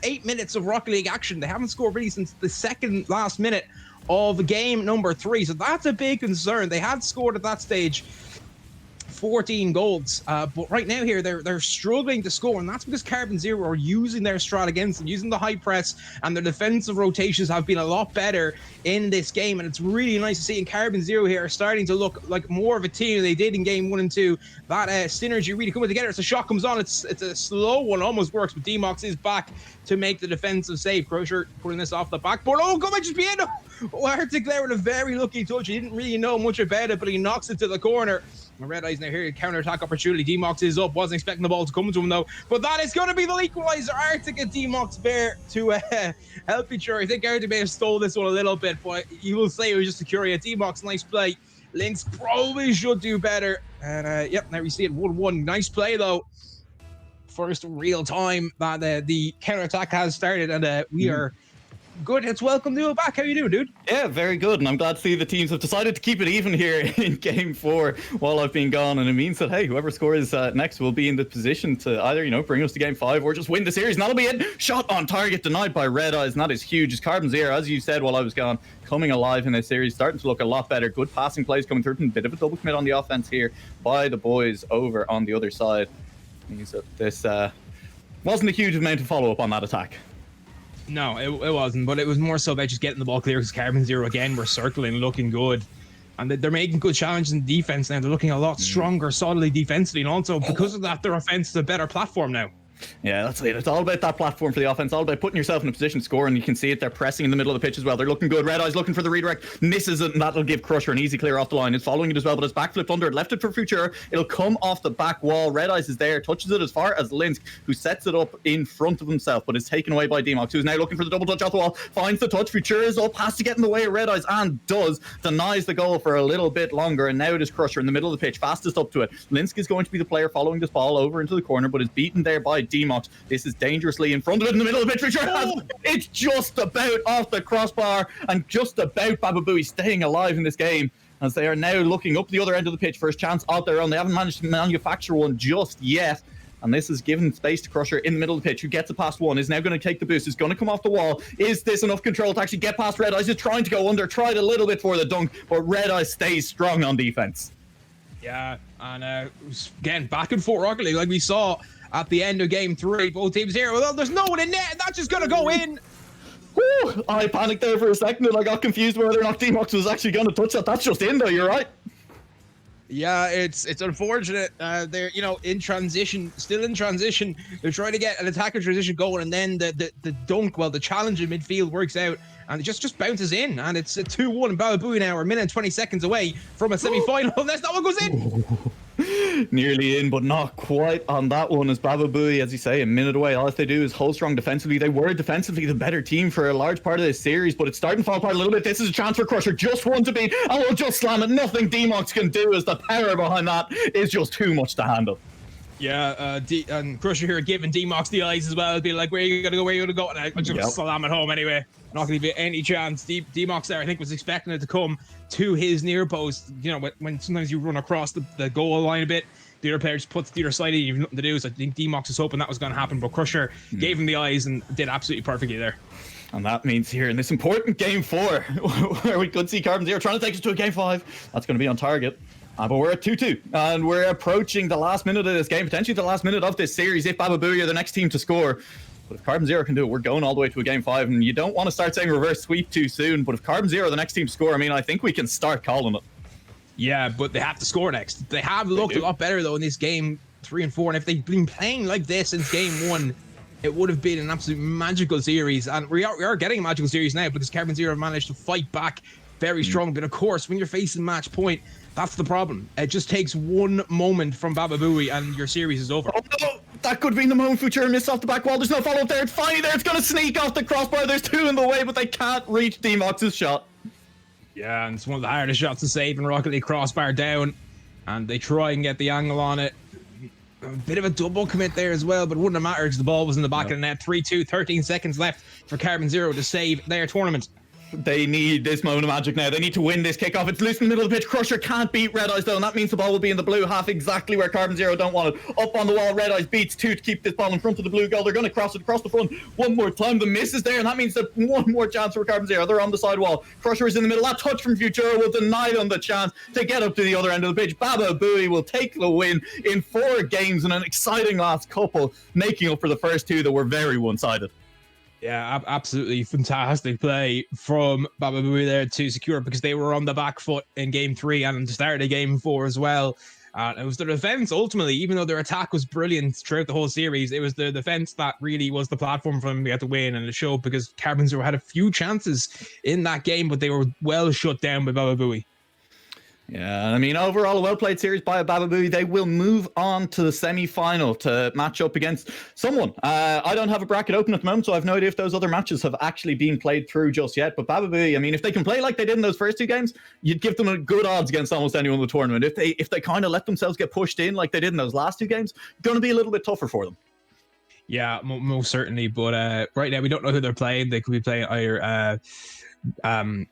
8 minutes of Rocket League action. They haven't scored really since the second last minute of game number 3. So that's a big concern. They had scored at that stage 14 goals, but right now here they're struggling to score, and that's because Carbon Zero are using their strat against them, using the high press, and their defensive rotations have been a lot better in this game. And it's really nice to see. And Carbon Zero here are starting to look like more of a team than they did in game 1 and 2. That synergy really coming together. As a shot comes on, it's a slow one, almost works, but D-Mox is back to make the defensive save. Crusher putting this off the backboard. Oh, come on, just be in. Oh, Arctic there with a very lucky touch. He didn't really know much about it, but he knocks it to the corner. Red Eyes now here, counter-attack opportunity. D-Mox is up. Wasn't expecting the ball to come to him, though. But that is going to be the equalizer. Arctic and D-Mox there to help each other. I think Arctic may have stole this one a little bit, but you will say it was just a curia. D-Mox, nice play. Links probably should do better. And, yep, now we see it 1-1. Nice play, though. First real time that the counter-attack has started, and we are good. It's welcome to back. How you doing, dude? Yeah, very good. And I'm glad to see the teams have decided to keep it even here in game 4 while I've been gone. And it means that, hey, whoever scores next will be in the position to either, bring us to game 5 or just win the series. And that'll be it. Shot on target denied by Red Eyes. And that is huge. As Carbon Zero, as you said while I was gone, coming alive in this series, starting to look a lot better. Good passing plays coming through. A bit of a double commit on the offense here by the boys over on the other side. Means that this wasn't a huge amount of follow-up on that attack. No, it wasn't, but it was more so about just getting the ball clear because Carbon Zero again were circling, looking good. And they're making good challenges in defense now. They're looking a lot stronger, solidly defensively, and also because of that, their offense is a better platform now. Yeah, that's it. It's all about that platform for the offense, all about putting yourself in a position to score, and you can see it. They're pressing in the middle of the pitch as well. They're looking good. Red Eyes looking for the redirect, misses it, and that'll give Crusher an easy clear off the line. It's following it as well, but it's backflipped under it, left it for Futura. It'll come off the back wall. Red Eyes is there, touches it as far as Links, who sets it up in front of himself, but is taken away by D-Mox, who's now looking for the double touch off the wall, finds the touch. Futura is up, has to get in the way of Red Eyes, and does. Denies the goal for a little bit longer, and now it is Crusher in the middle of the pitch, fastest up to it. Links is going to be the player following this ball over into the corner, but is beaten there by D-Mox. This is dangerously in front of it in the middle of the pitch. It's just about off the crossbar, and just about Bababooey staying alive in this game, as they are now looking up the other end of the pitch for a chance out their own. They haven't managed to manufacture one just yet, and this is given space to Crusher in the middle of the pitch, who gets it past one, is now going to take the boost, is going to come off the wall. Is this enough control to actually get past Red Eyes? Is trying to go under, tried a little bit for the dunk, but Red Eyes stays strong on defense. Yeah, and again, back and forth Rocket League like we saw at the end of game 3. Both teams here. Well, there's no one in net. That's just going to go in. Whew, I panicked there for a second and I got confused whether or not D-Mox was actually going to touch that. That's just in though, you're right. Yeah, it's unfortunate. They're in transition, still in transition. They're trying to get an attacker transition going, and then the dunk, well, the challenge in midfield works out, and it just bounces in, and it's a 2-1. And Bababooey now are a minute and 20 seconds away from a semi-final. That's not what goes in. Nearly in, but not quite on that one, as Bababooey, as you say, a minute away. All they do is hold strong defensively. They were defensively the better team for a large part of this series, but it's starting to fall apart a little bit. This is a chance for Crusher, just one to beat, and we'll just slam it. Nothing D-Mox can do, as the power behind that is just too much to handle. Yeah, and Crusher here giving D-Mox the eyes as well. Be like, where are you gonna go? Where are you gonna go? And I'm just slam at home anyway. Not gonna give you any chance. D-Mox there, I think, was expecting it to come to his near post. You know, when sometimes you run across the goal line a bit, the other player just puts the other side in, you've nothing to do. So I think D-Mox was hoping that was gonna happen, but Crusher gave him the eyes and did absolutely perfectly there. And that means here in this important game 4, where we could see Carbon Zero trying to take us to a game 5, that's going to be on target. But we're at 2-2, and we're approaching the last minute of this game, potentially the last minute of this series if Baba Booey are the next team to score. But if Carbon Zero can do it, we're going all the way to a game 5, and you don't want to start saying reverse sweep too soon, but if Carbon Zero are the next team to score, I mean, I think we can start calling it. Yeah, but they have to score next. They have looked a lot better, though, in this game 3 and 4, and if they've been playing like this since game 1, it would have been an absolute magical series, and we are getting a magical series now because Carbon Zero have managed to fight back very strong. But of course, when you're facing match point, that's the problem. It just takes one moment from Baba Booey and your series is over. Oh no, that could be the moment Futura missed off the back wall. There's no follow-up there. It's finally there. It's going to sneak off the crossbar. There's 2 in the way, but they can't reach D-Mox's shot. Yeah, and it's one of the hardest shots to save, and Rocket League crossbar down, and they try and get the angle on it. A bit of a double commit there as well, but it wouldn't have mattered because the ball was in the back of the net. 3-2, 13 seconds left for Carbon Zero to save their tournament. They need this moment of magic now. They need to win this kickoff. It's loose in the middle of the pitch. Crusher can't beat Red Eyes though, and that means the ball will be in the blue half, exactly where Carbon Zero don't want it. Up on the wall, Red Eyes beats 2 to keep this ball in front of the blue goal. They're going to cross it across the front one more time. The miss is there, and that means that one more chance for Carbon Zero. They're on the side wall. Crusher is in the middle. That touch from Futura will deny them the chance to get up to the other end of the pitch. Baba Booey will take the win in 4 games and an exciting last couple, making up for the first 2 that were very one-sided. Yeah, absolutely fantastic play from Baba Booey there to secure it because they were on the back foot in game 3 and the start of game 4 as well. It was the defense ultimately, even though their attack was brilliant throughout the whole series, it was the defense that really was the platform for them to get the win, and it showed because Carbon Zero had a few chances in that game, but they were well shut down by Baba Booey. Yeah, I mean, overall, a well-played series by Baba Booey. They will move on to the semi-final to match up against someone. I don't have a bracket open at the moment, so I have no idea if those other matches have actually been played through just yet. But Baba Booey, I mean, if they can play like they did in those first 2 games, you'd give them a good odds against almost anyone in the tournament. If they kind of let themselves get pushed in like they did in those last 2 games, going to be a little bit tougher for them. Yeah, most certainly. But right now, we don't know who they're playing. They could be playing either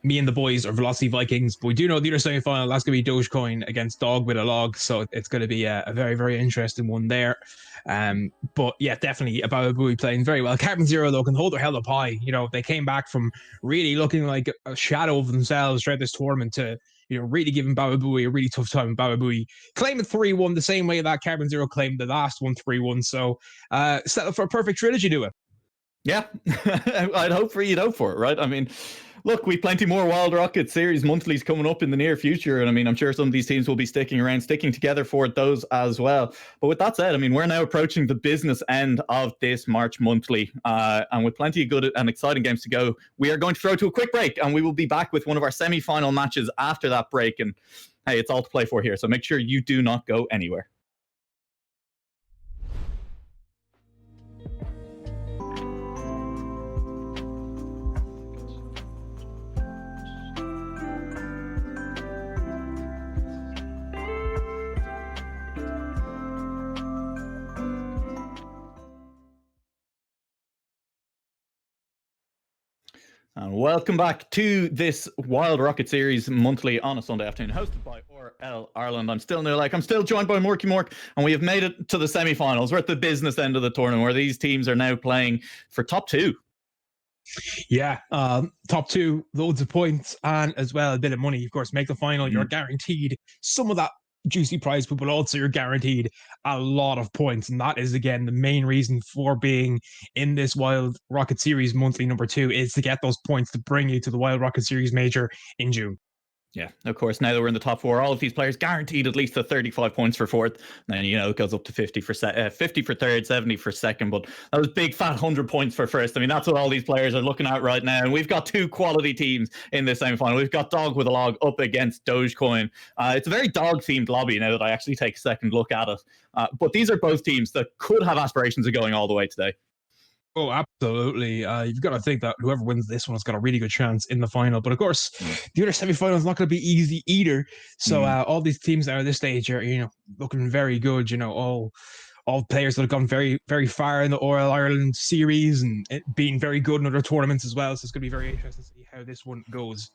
Me and the Boys or Velocity Vikings, but we do know the other semi-final, that's going to be Dogecoin against WYLDE, so it's going to be a very, very interesting one there. But yeah, definitely Baba Booey playing very well. Carbon Zero though can hold their head up high. You know, they came back from really looking like a shadow of themselves throughout this tournament to, you know, really giving Baba Booey a really tough time. Baba Booey claimed 3-1 the same way that Carbon Zero claimed the last one 3-1. So set up for a perfect trilogy to it. Yeah, I'd hope for it, you'd hope for it, right? I mean, look, we've plenty more Wild Rocket Series monthlies coming up in the near future. And I mean, I'm sure some of these teams will be sticking together for those as well. But with that said, I mean, we're now approaching the business end of this March monthly. And with plenty of good and exciting games to go, we are going to throw to a quick break and we will be back with one of our semi-final matches after that break. And hey, it's all to play for here. So make sure you do not go anywhere. And welcome back to this Wild Rocket Series monthly on a Sunday afternoon, hosted by RLI Ireland. I'm still NuaLaoch. I'm still joined by MorkyMork, and we have made it to the semi-finals. We're at the business end of the tournament, where these teams are now playing for top 2. Yeah, top 2, loads of points, and as well a bit of money. Of course, make the final. You're guaranteed some of that juicy prize pool, but also you're guaranteed a lot of points, and that is again the main reason for being in this Wild Rocket Series monthly number 2 is to get those points to bring you to the Wild Rocket Series major in June. Yeah, of course, now that we're in the top 4, all of these players guaranteed at least the 35 points for 4th. Then, you know, it goes up to 50 for 3rd, 70 for 2nd. But that was big fat 100 points for 1st. I mean, that's what all these players are looking at right now. And we've got 2 quality teams in this semi-final. We've got WYLDE up against Dogecoin. It's a very dog-themed lobby now that I actually take a second look at it. But these are both teams that could have aspirations of going all the way today. Oh, absolutely. You've got to think that whoever wins this one has got a really good chance in the final. But of course, the other semi-final is not going to be easy either. So all these teams that are at this stage are, you know, looking very good. You know, all players that have gone very, very far in the All Ireland series and being very good in other tournaments as well. So it's going to be very interesting to see how this one goes.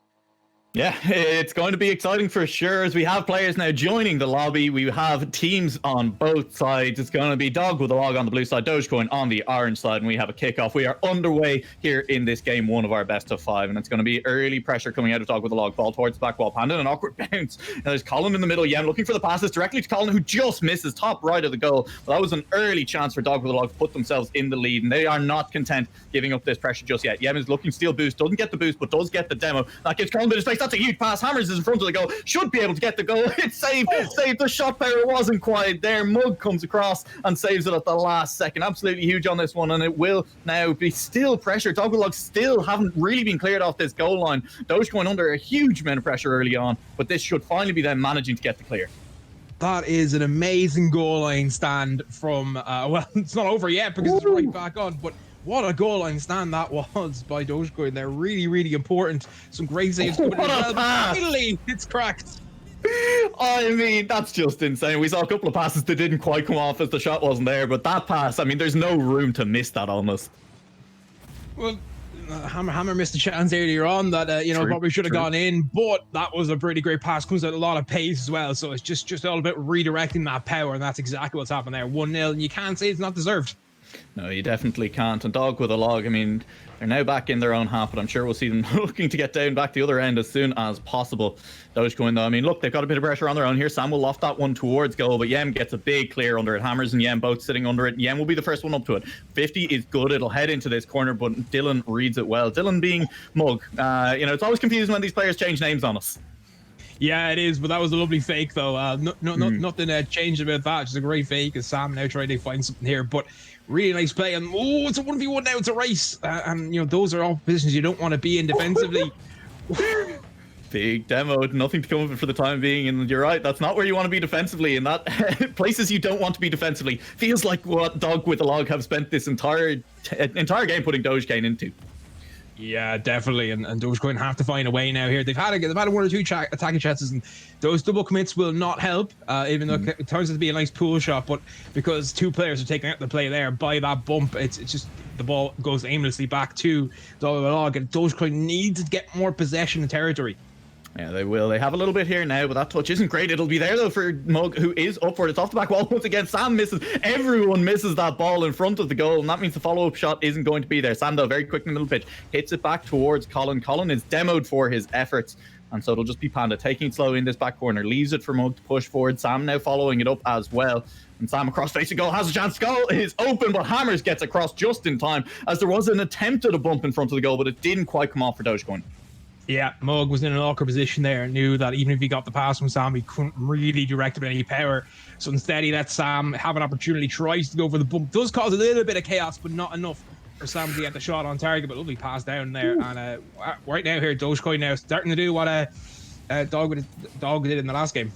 Yeah, it's going to be exciting for sure as we have players now joining the lobby. We have teams on both sides. It's going to be Dog with a Log on the blue side, Dogecoin on the orange side, and we have a kickoff. We are underway here in this game one of our best of 5, and it's going to be early pressure coming out of Dog with a Log. Ball towards the back wall. Panda, an awkward bounce. And there's Colin in the middle. Yem looking for the passes directly to Colin, who just misses top right of the goal. Well, that was an early chance for Dog with a Log to put themselves in the lead, and they are not content giving up this pressure just yet. Yem is looking steal boost, doesn't get the boost, but does get the demo. That gives Colin a bit of space. That's a huge pass. Hammers is in front of the goal, should be able to get the goal. It's saved. The shot power wasn't quite there. Mug comes across and saves it at the last second. Absolutely huge on this one, and it will now be still pressure. Dog with a Log still haven't really been cleared off this goal line. Dogecoin under a huge amount of pressure early on, but this should finally be them managing to get the clear. That is an amazing goal line stand from, well, it's not over yet because it's right back on, but what a goal line stand that was by Dogecoin. They're really, really important. Some great saves coming in as well. Finally, it's cracked. I mean, that's just insane. We saw a couple of passes that didn't quite come off as the shot wasn't there, but that pass, I mean, there's no room to miss that almost. Well, Hammer missed a chance earlier on that, probably should have gone in, but that was a pretty great pass. Comes at a lot of pace as well, so it's just all about redirecting that power, and that's exactly what's happened there. 1-0, and you can't say it's not deserved. No, you definitely can't. And Dog with a Log, I mean, they're now back in their own half, but I'm sure we'll see them looking to get down back the other end as soon as possible. Dogecoin, though, I mean, look, they've got a bit of pressure on their own here. Sam will loft that one towards goal, but Yem gets a big clear under it. Hammers and Yem both sitting under it. Yem will be the first one up to it. 50 is good. It'll head into this corner, but Dylan reads it well. Dylan being Mug. It's always confusing when these players change names on us. Yeah, it is, but that was a lovely fake, though. Nothing changed about that. Just a great fake, as Sam now trying to find something here, but really nice play. And it's a 1v1 now. It's a race, and those are all positions you don't want to be in defensively. Big demo, nothing to come of it for the time being, and you're right, that's not where you want to be defensively, and that places you don't want to be defensively feels like what Dog with a Log have spent this entire game putting Dogecoin into. Yeah, definitely, and Dogecoin have to find a way now here. They've had one or two attacking chances, and those double commits will not help, even though it turns out to be a nice pool shot, but because two players are taking out the play there by that bump, it's just the ball goes aimlessly back to Dog with a Log, and Dogecoin needs to get more possession and territory. Yeah, they will. They have a little bit here now, but that touch isn't great. It'll be there, though, for Mug, who is up for it. It's off the back wall once again. Sam misses. Everyone misses that ball in front of the goal, and that means the follow-up shot isn't going to be there. Sam, though, very quick in the middle pitch, hits it back towards Colin. Colin is demoed for his efforts, and so it'll just be Panda taking it slow in this back corner. Leaves it for Mug to push forward. Sam now following it up as well. And Sam across facing goal has a chance. Goal is open, but Hammers gets across just in time, as there was an attempt at a bump in front of the goal, but it didn't quite come off for Dogecoin. Yeah, Mug was in an awkward position there and knew that even if he got the pass from Sam, he couldn't really direct it with any power. So instead, he let Sam have an opportunity, tries to go for the bump. Does cause a little bit of chaos, but not enough for Sam to get the shot on target. But lovely pass down there. Ooh. And right now here, Dogecoin now starting to do what Dog did in the last game.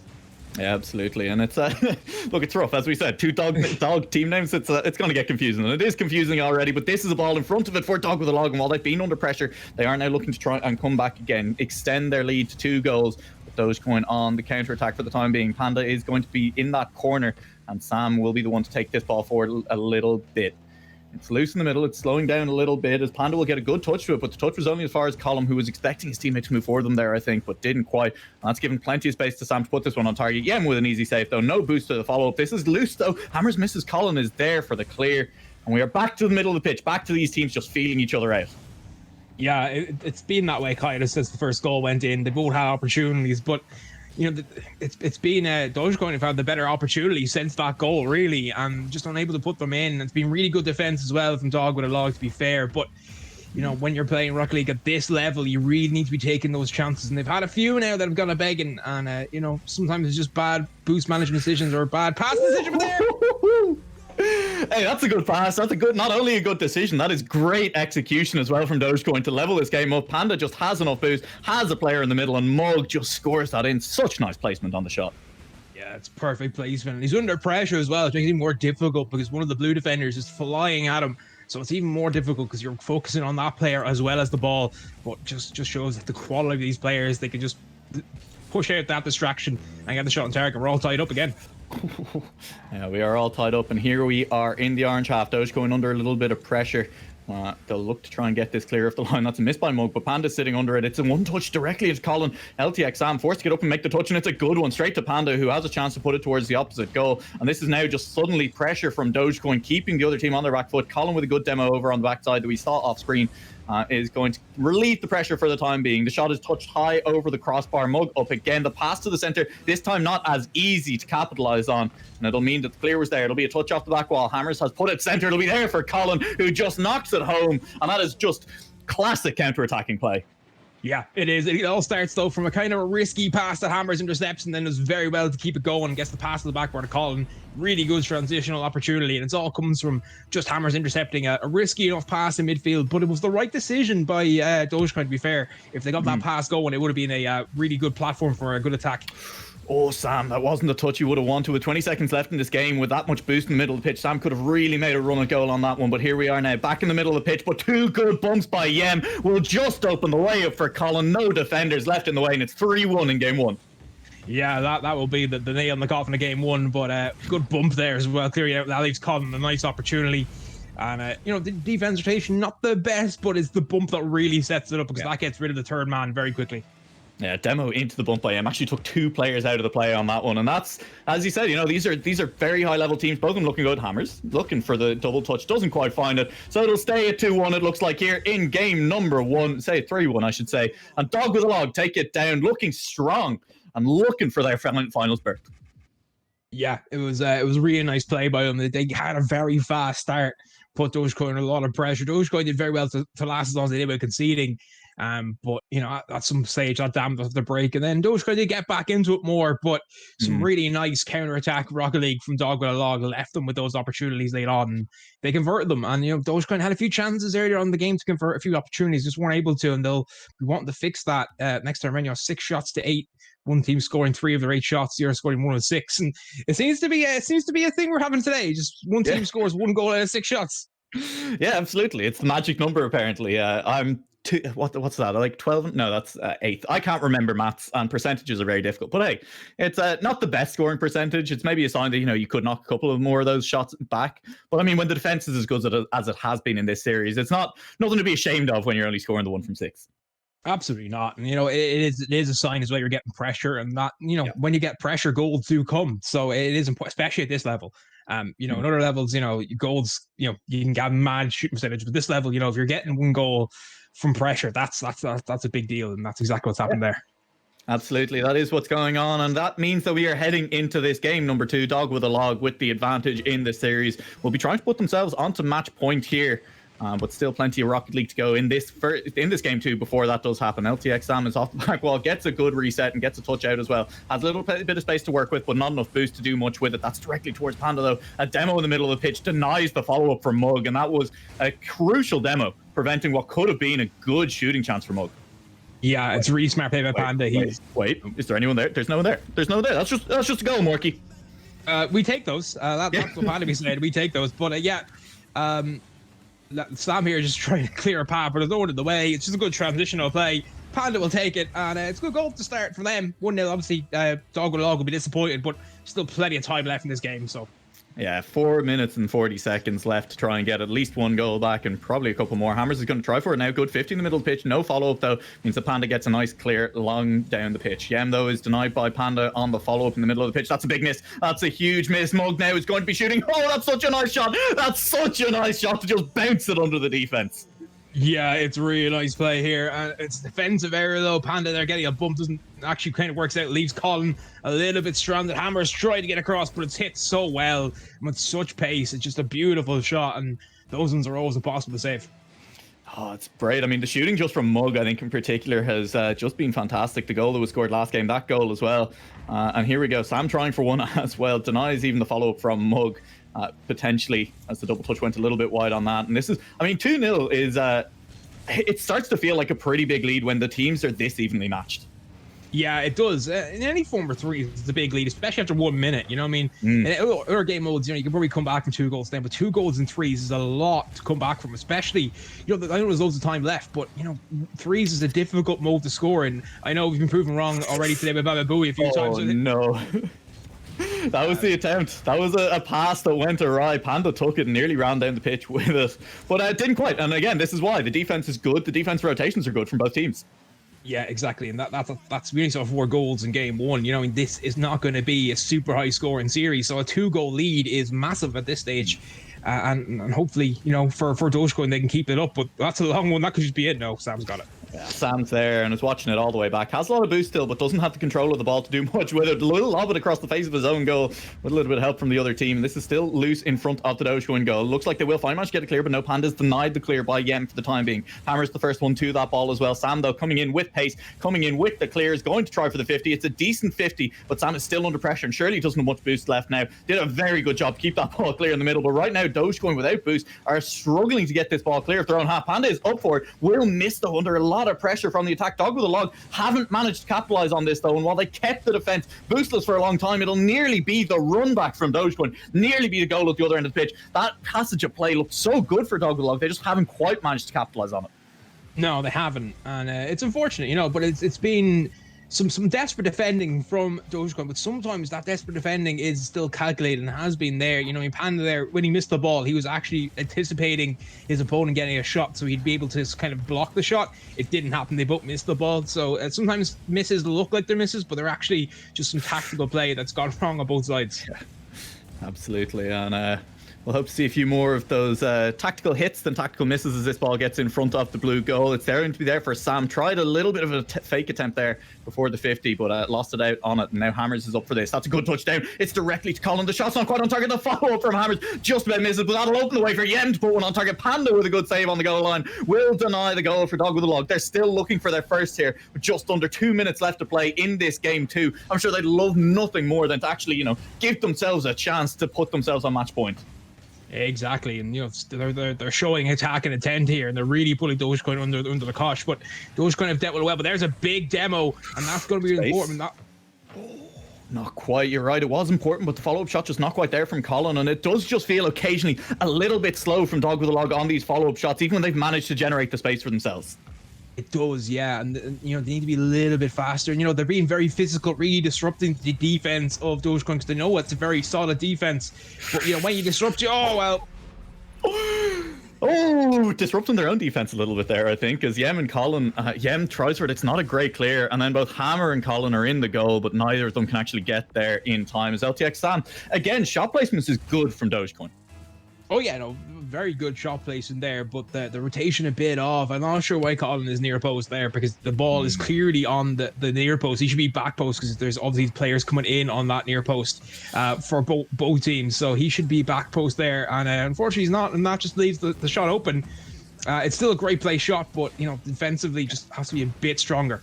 Yeah, absolutely, and it's look, it's rough, as we said. Two dog team names. It's going to get confusing, and it is confusing already. But this is a ball in front of it for Dog with a Log, and while they've been under pressure, they are now looking to try and come back again, extend their lead to 2 goals. With Dogecoin on the counter attack for the time being. Panda is going to be in that corner, and Sam will be the one to take this ball forward a little bit. It's loose in the middle. It's slowing down a little bit as Panda will get a good touch to it, but the touch was only as far as Colum, who was expecting his teammate to move forward them there, I think, but didn't quite. And that's given plenty of space to Sam to put this one on target. Yem with an easy save, though. No boost to the follow-up. This is loose, though. Hammers misses. Colin is there for the clear. And we are back to the middle of the pitch, back to these teams just feeling each other out. Yeah, it's been that way kind of since the first goal went in. They both had opportunities, but it's been Dogecoin have had the better opportunity since that goal, really, and just unable to put them in. It's been really good defense as well from Dog with a Log, to be fair, but when you're playing Rocket League at this level, you really need to be taking those chances, and they've had a few now that have gone a begging, and sometimes it's just bad boost management decisions or bad pass decision. But there. Hey, that's a good pass. That's not only a good decision, that is great execution as well from Dogecoin to level this game up. Panda just has enough boost, has a player in the middle, and Mug just scores that in. Such nice placement on the shot. Yeah, it's perfect placement. And he's under pressure as well, which makes it even more difficult because one of the blue defenders is flying at him. So it's even more difficult because you're focusing on that player as well as the ball. But just shows that the quality of these players, they can just push out that distraction and get the shot on target. We're all tied up again. Yeah, we are all tied up, and here we are in the orange half. Doge going under a little bit of pressure. They'll look to try and get this clear of the line. That's a miss by Mug, but Panda's sitting under it. It's a one touch directly into Colin. LTX Sam forced to get up and make the touch, and it's a good one straight to Panda, who has a chance to put it towards the opposite goal. And this is now just suddenly pressure from Dogecoin, keeping the other team on their back foot. Colin with a good demo over on the backside that we saw off screen. Is going to relieve the pressure for the time being. The shot is touched high over the crossbar. Mug up again. The pass to the center, this time not as easy to capitalize on. And it'll mean that the clear was there. It'll be a touch off the back wall. Hammers has put it center. It'll be there for Colin, who just knocks it home. And that is just classic counter-attacking play. Yeah, it is. It all starts, though, from a kind of a risky pass that Hammers intercepts and then does very well to keep it going. Gets the pass to the backboard to Colin. Really good transitional opportunity. And it all comes from just Hammers intercepting a risky enough pass in midfield. But it was the right decision by Dogecoin, to be fair. If they got that pass going, it would have been a really good platform for a good attack. Oh, Sam, that wasn't the touch you would have wanted. With 20 seconds left in this game, with that much boost in the middle of the pitch, Sam could have really made a run at goal on that one. But here we are now, back in the middle of the pitch. But two good bumps by Yem will just open the way up for Colin. No defenders left in the way, and it's 3-1 in game one. Yeah, that will be the nail in the coffin of game one. But good bump there as well, clearing out Alex Colin, a nice opportunity. And, the defense rotation, not the best, but it's the bump that really sets it up, because that gets rid of the third man very quickly. Yeah, demo into the bump by him. Actually took two players out of the play on that one. And that's, as you said, these are very high level teams. Both of them looking good. Hammers looking for the double touch. Doesn't quite find it. So it'll stay at 2-1, it looks like, here in game number one. Say 3-1, I should say. And Dog with a Log take it down, looking strong and looking for their finals berth. Yeah, it was a really nice play by them. They had a very fast start, put Dogecoin under a lot of pressure. Dogecoin did very well to last as long as they did with conceding. But at some stage that damned us the break, and then Dogecoin did get back into it more. But some really nice counter-attack Rocket League from Dog with a Log left them with those opportunities late on, and they converted them. And Dogecoin had a few chances earlier on in the game to convert a few opportunities, just weren't able to, and they'll be wanting to fix that next time. 6 shots to 8. One team scoring 3 of their 8 shots, the other scoring 1 of 6, and it seems to be a thing we're having today. Just one team scores 1 goal out of 6 shots. Yeah, absolutely. It's the magic number, apparently. What's that? Like 12? No, that's 8th. I can't remember maths, and percentages are very difficult. But hey, it's not the best scoring percentage. It's maybe a sign that you could knock a couple of more of those shots back. But I mean, when the defense is as good as it has been in this series, it's nothing to be ashamed of when you're only scoring the 1 from 6. Absolutely not. And it is a sign as well you're getting pressure, and that when you get pressure, goals do come. So it is important, especially at this level. In other levels, goals, you can get mad shooting percentage, but this level, if you're getting 1 goal from pressure, that's a big deal, and that's exactly what's happened there. Absolutely, that is what's going on, and that means that we are heading into this game number 2. Dog with a Log with the advantage in the series will be trying to put themselves onto match point here. But still plenty of Rocket League to go in this game too before that does happen. LTX Sam is off the back wall, gets a good reset and gets a touch out as well. Has a little bit of space to work with, but not enough boost to do much with it. That's directly towards Panda though. A demo in the middle of the pitch denies the follow-up from Mug, and that was a crucial demo, preventing what could have been a good shooting chance for Mug. Yeah, it's really smart play by Panda. Wait, is there anyone there? There's no one there. There's no one there. That's just a goal, Morky. We take those. That's what Panda be saying. We take those. But Sam here just trying to clear a path, but there's no one in the way. It's just a good transitional play. Panda will take it, and it's a good goal to start for them. 1-0, obviously, Dog with a Log will be disappointed, but still plenty of time left in this game, so. Yeah, 4 minutes and 40 seconds left to try and get at least 1 goal back, and probably a couple more. Hammers is going to try for it now. Good 50 in the middle of the pitch. No follow-up, though. Means that Panda gets a nice clear long down the pitch. Yem, though, is denied by Panda on the follow-up in the middle of the pitch. That's a big miss. That's a huge miss. Mug now is going to be shooting. Oh, that's such a nice shot. That's such a nice shot to just bounce it under the defense. Yeah, it's a really nice play here. It's a defensive error, though. Panda there getting a bump doesn't actually kind of works out. Leaves Colin a little bit stranded. Hammers try to get across, but it's hit so well and with such pace. It's just a beautiful shot, and those ones are always impossible to save. Oh, it's great. I mean, the shooting just from Mug, I think in particular, has just been fantastic. The goal that was scored last game, that goal as well. And here we go. Sam trying for one as well. Denies even the follow-up from Mug. Potentially, as the double touch went a little bit wide on that. And this is, 2-0 is, it starts to feel like a pretty big lead when the teams are this evenly matched. Yeah, it does. In any form of threes, it's a big lead, especially after 1 minute. In other game modes, you can probably come back from 2 goals then, but 2 goals in threes is a lot to come back from, especially, I know there's loads of time left, but, threes is a difficult mode to score, and I know we've been proven wrong already today with Baba Booey a few times. Oh, no. That was the attempt. That was a pass that went awry. Panda took it and nearly ran down the pitch with it, but it didn't quite. And again, this is why the defense is good. The defense rotations are good from both teams. Yeah, exactly, and that's really sort of 4 goals in game 1. You know, and this is not going to be a super high scoring series, so a 2-goal lead is massive at this stage. And hopefully, you know, for Dogecoin they can keep it up, but that's a long one. That could just be it. No, Sam's got it. Yeah, Sam's there and is watching it all the way back. Has a lot of boost still, but doesn't have the control of the ball to do much with it. A little lob it across the face of his own goal with a little bit of help from the other team. And this is still loose in front of the Dogecoin goal. Looks like they will finally manage to get it clear, but no, Panda's denied the clear by Yem for the time being. Hammer's the first one to that ball as well. Sam, though, coming in with pace, coming in with the clear, is going to try for the 50. It's a decent 50, but Sam is still under pressure and surely doesn't have much boost left now. Did a very good job to keep that ball clear in the middle, but right now Dogecoin without boost are struggling to get this ball clear of their own half. Panda is up for it, will miss though under a lot of pressure from the attack. WYLDE haven't managed to capitalize on this though, and while they kept the defense boostless for a long time, it'll nearly be the run back from Dogecoin, nearly be the goal at the other end of the pitch. That passage of play looked so good for WYLDE, they just haven't quite managed to capitalize on it. No, they haven't, and it's unfortunate, you know, but it's been some desperate defending from Dogecoin, but sometimes that desperate defending is still calculated and has been there. You know, in Panda there, when he missed the ball, he was actually anticipating his opponent getting a shot, so he'd be able to kind of block the shot. It didn't happen. They both missed the ball. So sometimes misses look like they're misses, but they're actually just some tactical play that's gone wrong on both sides. Yeah, absolutely. And we'll hope to see a few more of those tactical hits than tactical misses as this ball gets in front of the blue goal. It's going to be there for Sam. Tried a little bit of a fake attempt there before the 50, but lost it out on it. And now Hammers is up for this. That's a good touchdown. It's directly to Colin. The shot's not quite on target. The follow-up from Hammers just about misses, but that'll open the way for Yen to put one on target. Panda with a good save on the goal line will deny the goal for WYLDE. They're still looking for their first here, with just under 2 minutes left to play in this game too. I'm sure they'd love nothing more than to actually, you know, give themselves a chance to put themselves on match point. Exactly, and you know they're showing attack and intent here, and they're really pulling Dogecoin under the cosh. But Dogecoin have dealt with it well. But there's a big demo, and that's going to be important. Not quite. You're right. It was important, but the follow-up shot just not quite there from Colin, and it does just feel occasionally a little bit slow from WYLDE on these follow-up shots, even when they've managed to generate the space for themselves. It does, yeah, and you know they need to be a little bit faster. And you know they're being very physical, really disrupting the defense of Dogecoin because they know it's a very solid defense. But you know when you disrupt, Disrupting their own defense a little bit there, I think, as Yem and Colin, Yem tries for it. It's not a great clear, and then both Hammer and Colin are in the goal, but neither of them can actually get there in time. As LTX Sam, again, shot placements is good from Dogecoin. Oh yeah, no, very good shot placement there, but the rotation a bit off. I'm not sure why Colin is near post there because the ball is clearly on the near post. He should be back post because there's all these players coming in on that near post for both teams. So he should be back post there, and unfortunately he's not, and that just leaves the shot open. It's still a great play shot, but you know defensively just has to be a bit stronger.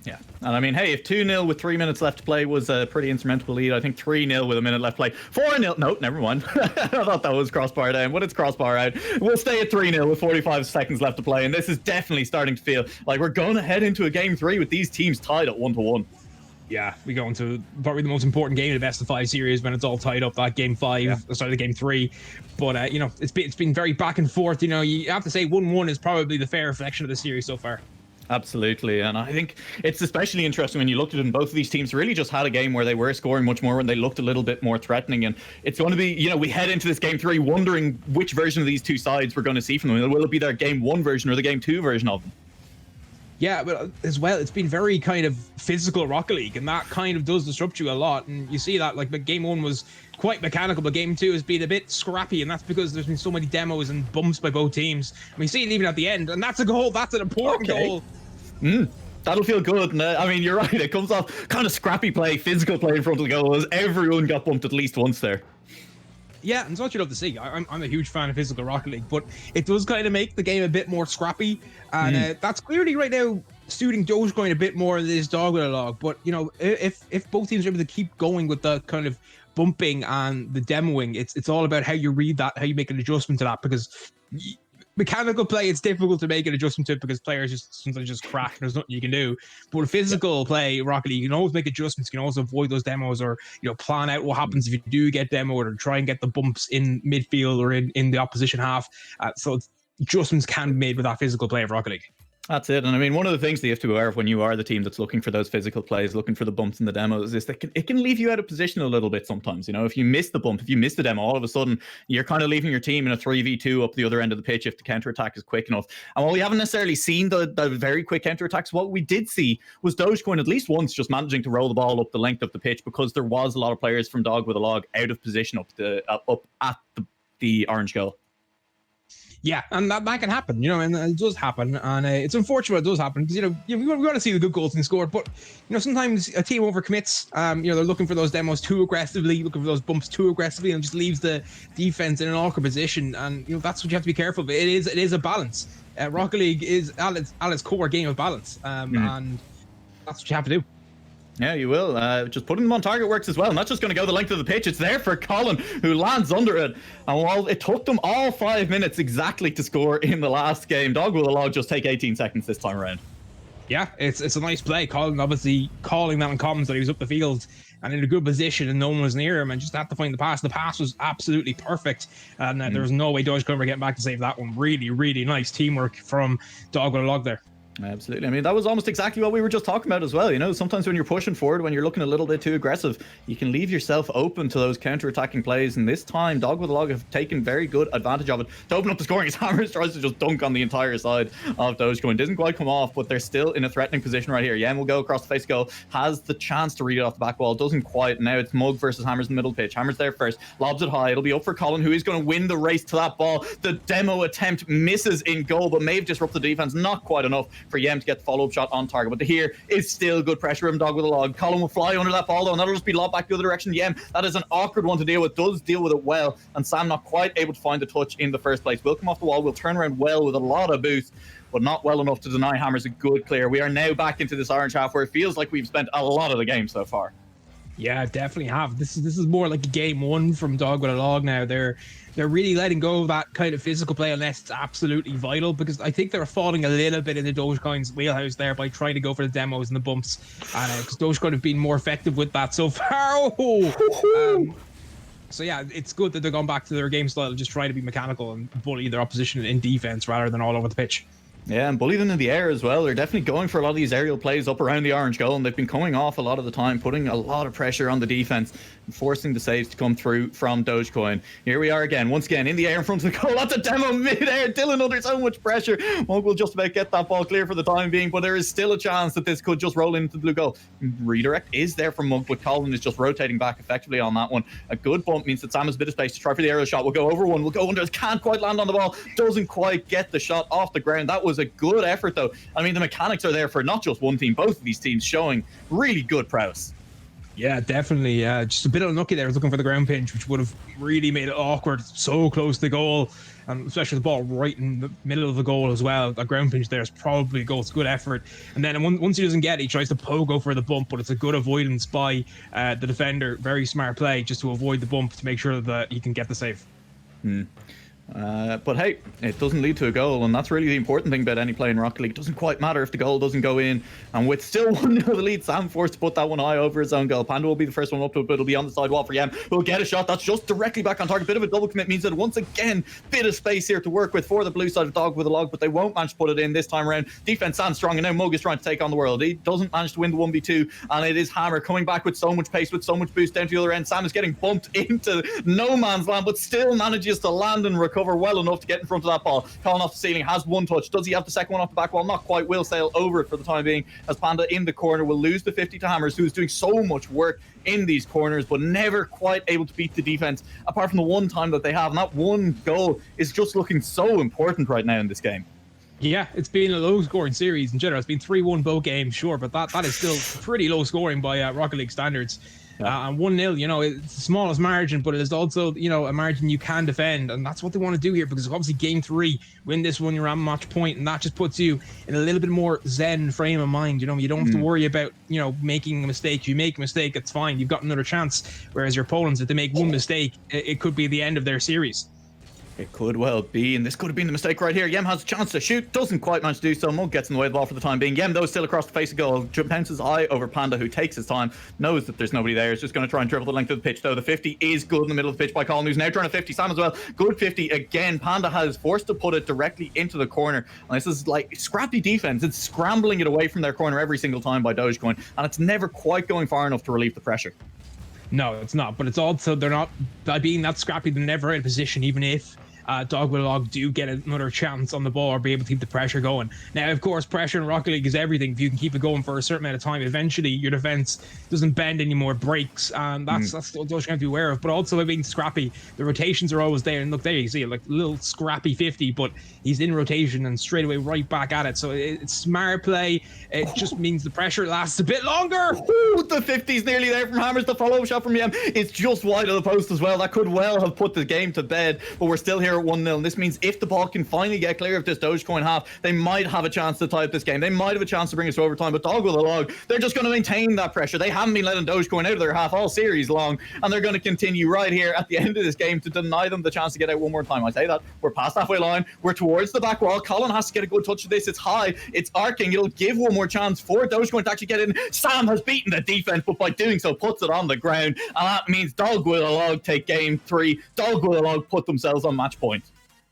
Yeah, and I mean, hey, if 2-0 with 3 minutes left to play was a pretty insurmountable lead, I think 3-0 with a minute left to play. 4-0, no, never mind. I thought that was crossbar down, but it's crossbar out. We'll stay at 3-0 with 45 seconds left to play, and this is definitely starting to feel like we're going to head into a game 3 with these teams tied at 1-1. Yeah, we go into probably the most important game of the best of 5 series when it's all tied up. That game 5, sorry, the game 3. But you know, it's been very back and forth. You know, you have to say 1-1 is probably the fair reflection of the series so far. Absolutely, and I think it's especially interesting when you looked at it, and both of these teams really just had a game where they were scoring much more when they looked a little bit more threatening, and it's going to be, you know, we head into this game 3 wondering which version of these two sides we're going to see from them. Will it be their game 1 version or the game 2 version of them? Yeah, but as well, it's been very kind of physical Rocket League, and that kind of does disrupt you a lot, and you see that, like, the game 1 was quite mechanical, but game 2 has been a bit scrappy, and that's because there's been so many demos and bumps by both teams. And we see it even at the end, and that's a goal, that's an important goal. That'll feel good. And I mean, you're right, it comes off kind of scrappy play, physical play in front of the goal, as everyone got bumped at least once there. Yeah, and it's what you love to see. I'm a huge fan of physical Rocket League, but it does kind of make the game a bit more scrappy, and that's clearly right now suiting Dogecoin a bit more in this WYLDE. But you know, if both teams are able to keep going with the kind of bumping and the demoing, it's all about how you read that, how you make an adjustment to that, because mechanical play, it's difficult to make an adjustment to it because players just sometimes just crack and there's nothing you can do. But with physical play, Rocket League, you can always make adjustments. You can also avoid those demos, or you know, plan out what happens if you do get demoed, or try and get the bumps in midfield or in the opposition half. So adjustments can be made with that physical play of Rocket League. That's it. And I mean, one of the things that you have to be aware of when you are the team that's looking for those physical plays, looking for the bumps in the demos, is that it can leave you out of position a little bit sometimes. You know, if you miss the bump, if you miss the demo, all of a sudden you're kind of leaving your team in a 3v2 up the other end of the pitch if the counterattack is quick enough. And while we haven't necessarily seen the very quick counterattacks, what we did see was Dogecoin at least once just managing to roll the ball up the length of the pitch, because there was a lot of players from WYLDE out of position up at the orange goal. Yeah, and that can happen, you know, and it does happen, and it's unfortunate it does happen, because, you know, we want to see the good goals being scored, but, you know, sometimes a team overcommits. You know, they're looking for those demos too aggressively, looking for those bumps too aggressively, and just leaves the defense in an awkward position, and, you know, that's what you have to be careful of. It is a balance. Rocket League is at its core game of balance, and that's what you have to do. Yeah, you will. Just putting them on target works as well. Not just going to go the length of the pitch. It's there for Colin, who lands under it. And while it took them all 5 minutes exactly to score in the last game, WYLDE just take 18 seconds this time around. Yeah, it's a nice play. Colin obviously calling that in comments that he was up the field and in a good position and no one was near him, and just had to find the pass. The pass was absolutely perfect, and there was no way Dogecoin were getting back to save that one. Really, really nice teamwork from WYLDE there. Absolutely. I mean, that was almost exactly what we were just talking about as well. You know, sometimes when you're pushing forward, when you're looking a little bit too aggressive, you can leave yourself open to those counter-attacking plays. And this time, WYLDE have taken very good advantage of it to open up the scoring. As Hammers tries to just dunk on the entire side of Dogecoin. Doesn't quite come off, but they're still in a threatening position right here. Yen will go across the face goal, has the chance to read it off the back wall. Doesn't quite. Now it's Mug versus Hammers in the middle pitch. Hammers there first, lobs it high. It'll be up for Colin, who is going to win the race to that ball. The demo attempt misses in goal, but may have disrupted the defense. Not quite enough for Yen to get the follow-up shot on target, but here is still good pressure from WYLDE. Colin will fly under that ball though, and that'll just be lobbed back the other direction. Yem, that is an awkward one to deal with, does deal with it well, and Sam not quite able to find the touch in the first place. Will come off the wall, will turn around well with a lot of boost, but not well enough to deny Hammers a good clear. We are now back into this orange half where it feels like we've spent a lot of the game so far. Yeah, definitely have. This is more like a game one from WYLDE now. They're really letting go of that kind of physical play unless it's absolutely vital, because I think they're falling a little bit into Dogecoin's wheelhouse there by trying to go for the demos and the bumps, and because Dogecoin have been more effective with that so far. So yeah, it's good that they're going back to their game style and just try to be mechanical and bully their opposition in defense rather than all over the pitch. Yeah, and bully them in the air as well. They're definitely going for a lot of these aerial plays up around the orange goal, and they've been coming off a lot of the time, putting a lot of pressure on the defense and forcing the saves to come through from Dogecoin. Here we are again, once again, in the air in front of the goal. That's a demo mid-air. Dylan under so much pressure. Monk will just about get that ball clear for the time being, but there is still a chance that this could just roll into the blue goal. Redirect is there from Monk, but Colin is just rotating back effectively on that one. A good bump means that Sam has a bit of space to try for the aerial shot. We'll go over one, we'll go under, can't quite land on the ball, doesn't quite get the shot off the ground. That was a good effort though. I mean, the mechanics are there for not just one team, both of these teams showing really good prowess. Yeah, definitely. Just a bit unlucky there. I was looking for the ground pinch, which would have really made it awkward. So close to the goal, and especially the ball right in the middle of the goal as well. That ground pinch there is probably a goal. It's good effort. And then once he doesn't get it, he tries to pogo for the bump, but it's a good avoidance by the defender. Very smart play just to avoid the bump to make sure that he can get the save. But hey, it doesn't lead to a goal, and that's really the important thing about any play in Rocket League. It doesn't quite matter if the goal doesn't go in, and with still 1-0 the lead, Sam forced to put that one high over his own goal. Panda will be the first one up to it, but it'll be on the side wall for Yam. We'll get a shot that's just directly back on target. Bit of a double commit means that once again, bit of space here to work with for the blue side of WYLDE, but they won't manage to put it in this time around. Defense stands strong, and now Mug is trying to take on the world. He doesn't manage to win the 1v2, and it is Hammer coming back with so much pace, with so much boost down to the other end. Sam is getting bumped into no man's land, but still manages to land and recover well enough to get in front of that ball. Colin off the ceiling, has one touch. Does he have the second one off the back wall? Not quite. Will sail over it for the time being, as Panda in the corner will lose the 50 to Hammers, who is doing so much work in these corners, but never quite able to beat the defense, apart from the one time that they have. And that one goal is just looking so important right now in this game. Yeah, it's been a low-scoring series in general. It's been 3-1 both games, sure, but that is still pretty low scoring by Rocket League standards. And 1-0, you know, it's the smallest margin, but it is also, you know, a margin you can defend, and that's what they want to do here, because obviously game 3, win this one, you're on match point, and that just puts you in a little bit more zen frame of mind. You know, you don't have to worry about, you know, making a mistake. If you make a mistake, it's fine. You've got another chance. Whereas your opponents, if they make one mistake, it could be the end of their series. It could well be, and this could have been the mistake right here. Yem has a chance to shoot, doesn't quite manage to do so. Mug gets in the way of the ball for the time being. Yem, though, still across the face of goal. Bounces high over Panda, who takes his time, knows that there's nobody there. Is just going to try and dribble the length of the pitch, though. The 50 is good in the middle of the pitch by Colin, who's now trying to 50 Sam as well. Good 50 again. Panda has forced to put it directly into the corner. And this is like scrappy defense. It's scrambling it away from their corner every single time by Dogecoin, and it's never quite going far enough to relieve the pressure. No, it's not. But it's also, they're not, by being that scrappy, they're never in a position, even if WYLDE do get another chance on the ball or be able to keep the pressure going. Now, of course, pressure in Rocket League is everything. If you can keep it going for a certain amount of time, eventually your defense doesn't bend anymore, breaks, and that's what you have to be aware of. But also by being scrappy, the rotations are always there. And look, there you see like a little scrappy 50, but he's in rotation and straight away right back at it. So it's smart play. It just means the pressure lasts a bit longer. Ooh, the 50's nearly there from Hammers. The follow-up shot from Yem. It's just wide of the post as well. That could well have put the game to bed, but we're still here at 1-0. And this means if the ball can finally get clear of this Dogecoin half, they might have a chance to tie up this game. They might have a chance to bring us to overtime, but WYLDE, they're just going to maintain that pressure. They haven't been letting Dogecoin out of their half all series long, and they're going to continue right here at the end of this game to deny them the chance to get out one more time. I say that. We're past halfway line. We're towards the back wall. Colin has to get a good touch of this. It's high. It's arcing. It'll give one more chance for Dogecoin to actually get in. Sam has beaten the defense, but by doing so, puts it on the ground, and that means WYLDE take game 3. WYLDE put themselves on match point.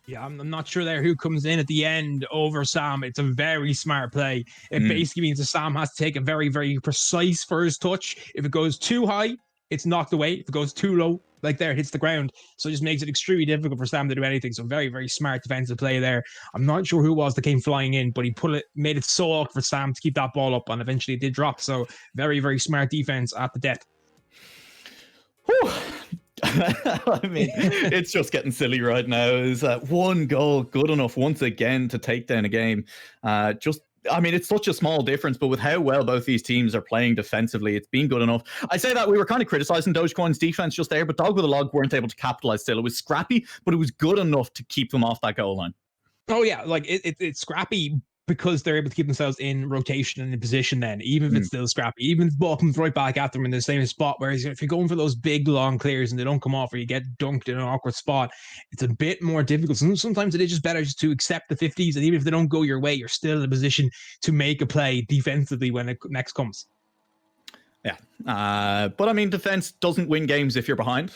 Yeah, I'm not sure there who comes in at the end over Sam. It's a very smart play. It basically means that Sam has to take a very, very precise first touch. If it goes too high, it's knocked away. If it goes too low, like there, it hits the ground. So it just makes it extremely difficult for Sam to do anything. So very, very smart defensive play there. I'm not sure who it was that came flying in, but he made it so awkward for Sam to keep that ball up, and eventually it did drop. So very, very smart defense at the depth. Whew. I mean, it's just getting silly right now. Is one goal good enough once again to take down a game? I mean, it's such a small difference, but with how well both these teams are playing defensively, it's been good enough. I say that we were kind of criticizing Dogecoin's defense just there, but WYLDE weren't able to capitalize still. It was scrappy, but it was good enough to keep them off that goal line. Oh, yeah, like it's scrappy because they're able to keep themselves in rotation and in position then, even if it's still scrappy, even if the ball comes right back at them in the same spot. Whereas if you're going for those big, long clears and they don't come off or you get dunked in an awkward spot, it's a bit more difficult. Sometimes it is just better just to accept the 50s, and even if they don't go your way, you're still in a position to make a play defensively when it next comes. Yeah, but I mean, defense doesn't win games if you're behind,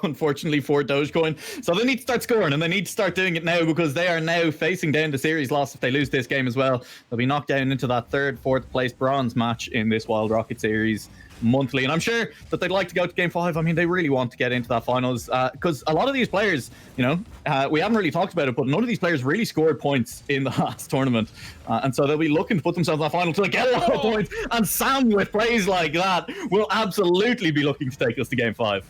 unfortunately for Dogecoin. So they need to start scoring, and they need to start doing it now, because they are now facing down the series loss if they lose this game as well. They'll be knocked down into that 3rd, 4th place bronze match in this Wild Rocket series monthly. And I'm sure that they'd like to go to game 5. I mean, they really want to get into that finals, because a lot of these players, you know, we haven't really talked about it, but none of these players really scored points in the last tournament. And so they'll be looking to put themselves in that final to get a lot of points. And Sam, with plays like that, will absolutely be looking to take us to game 5.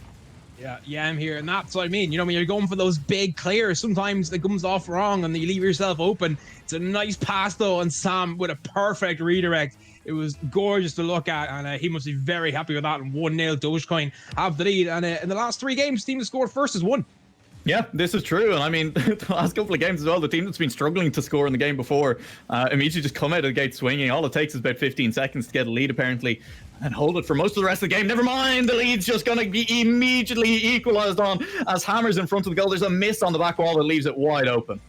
Yeah, I'm here, and that's what I mean. You know, when you're going for those big clears, sometimes it comes off wrong and you leave yourself open. It's a nice pass though, and Sam with a perfect redirect. It was gorgeous to look at, and he must be very happy with that. And 1-0, Dogecoin have the lead, and in the last 3 games, the team that scored first has won. Yeah, this is true. And I mean, the last couple of games as well, the team that's been struggling to score in the game before immediately just come out of the gate swinging. All it takes is about 15 seconds to get a lead, apparently, and hold it for most of the rest of the game. Never mind, the lead's just going to be immediately equalized on as Hammers in front of the goal. There's a miss on the back wall that leaves it wide open.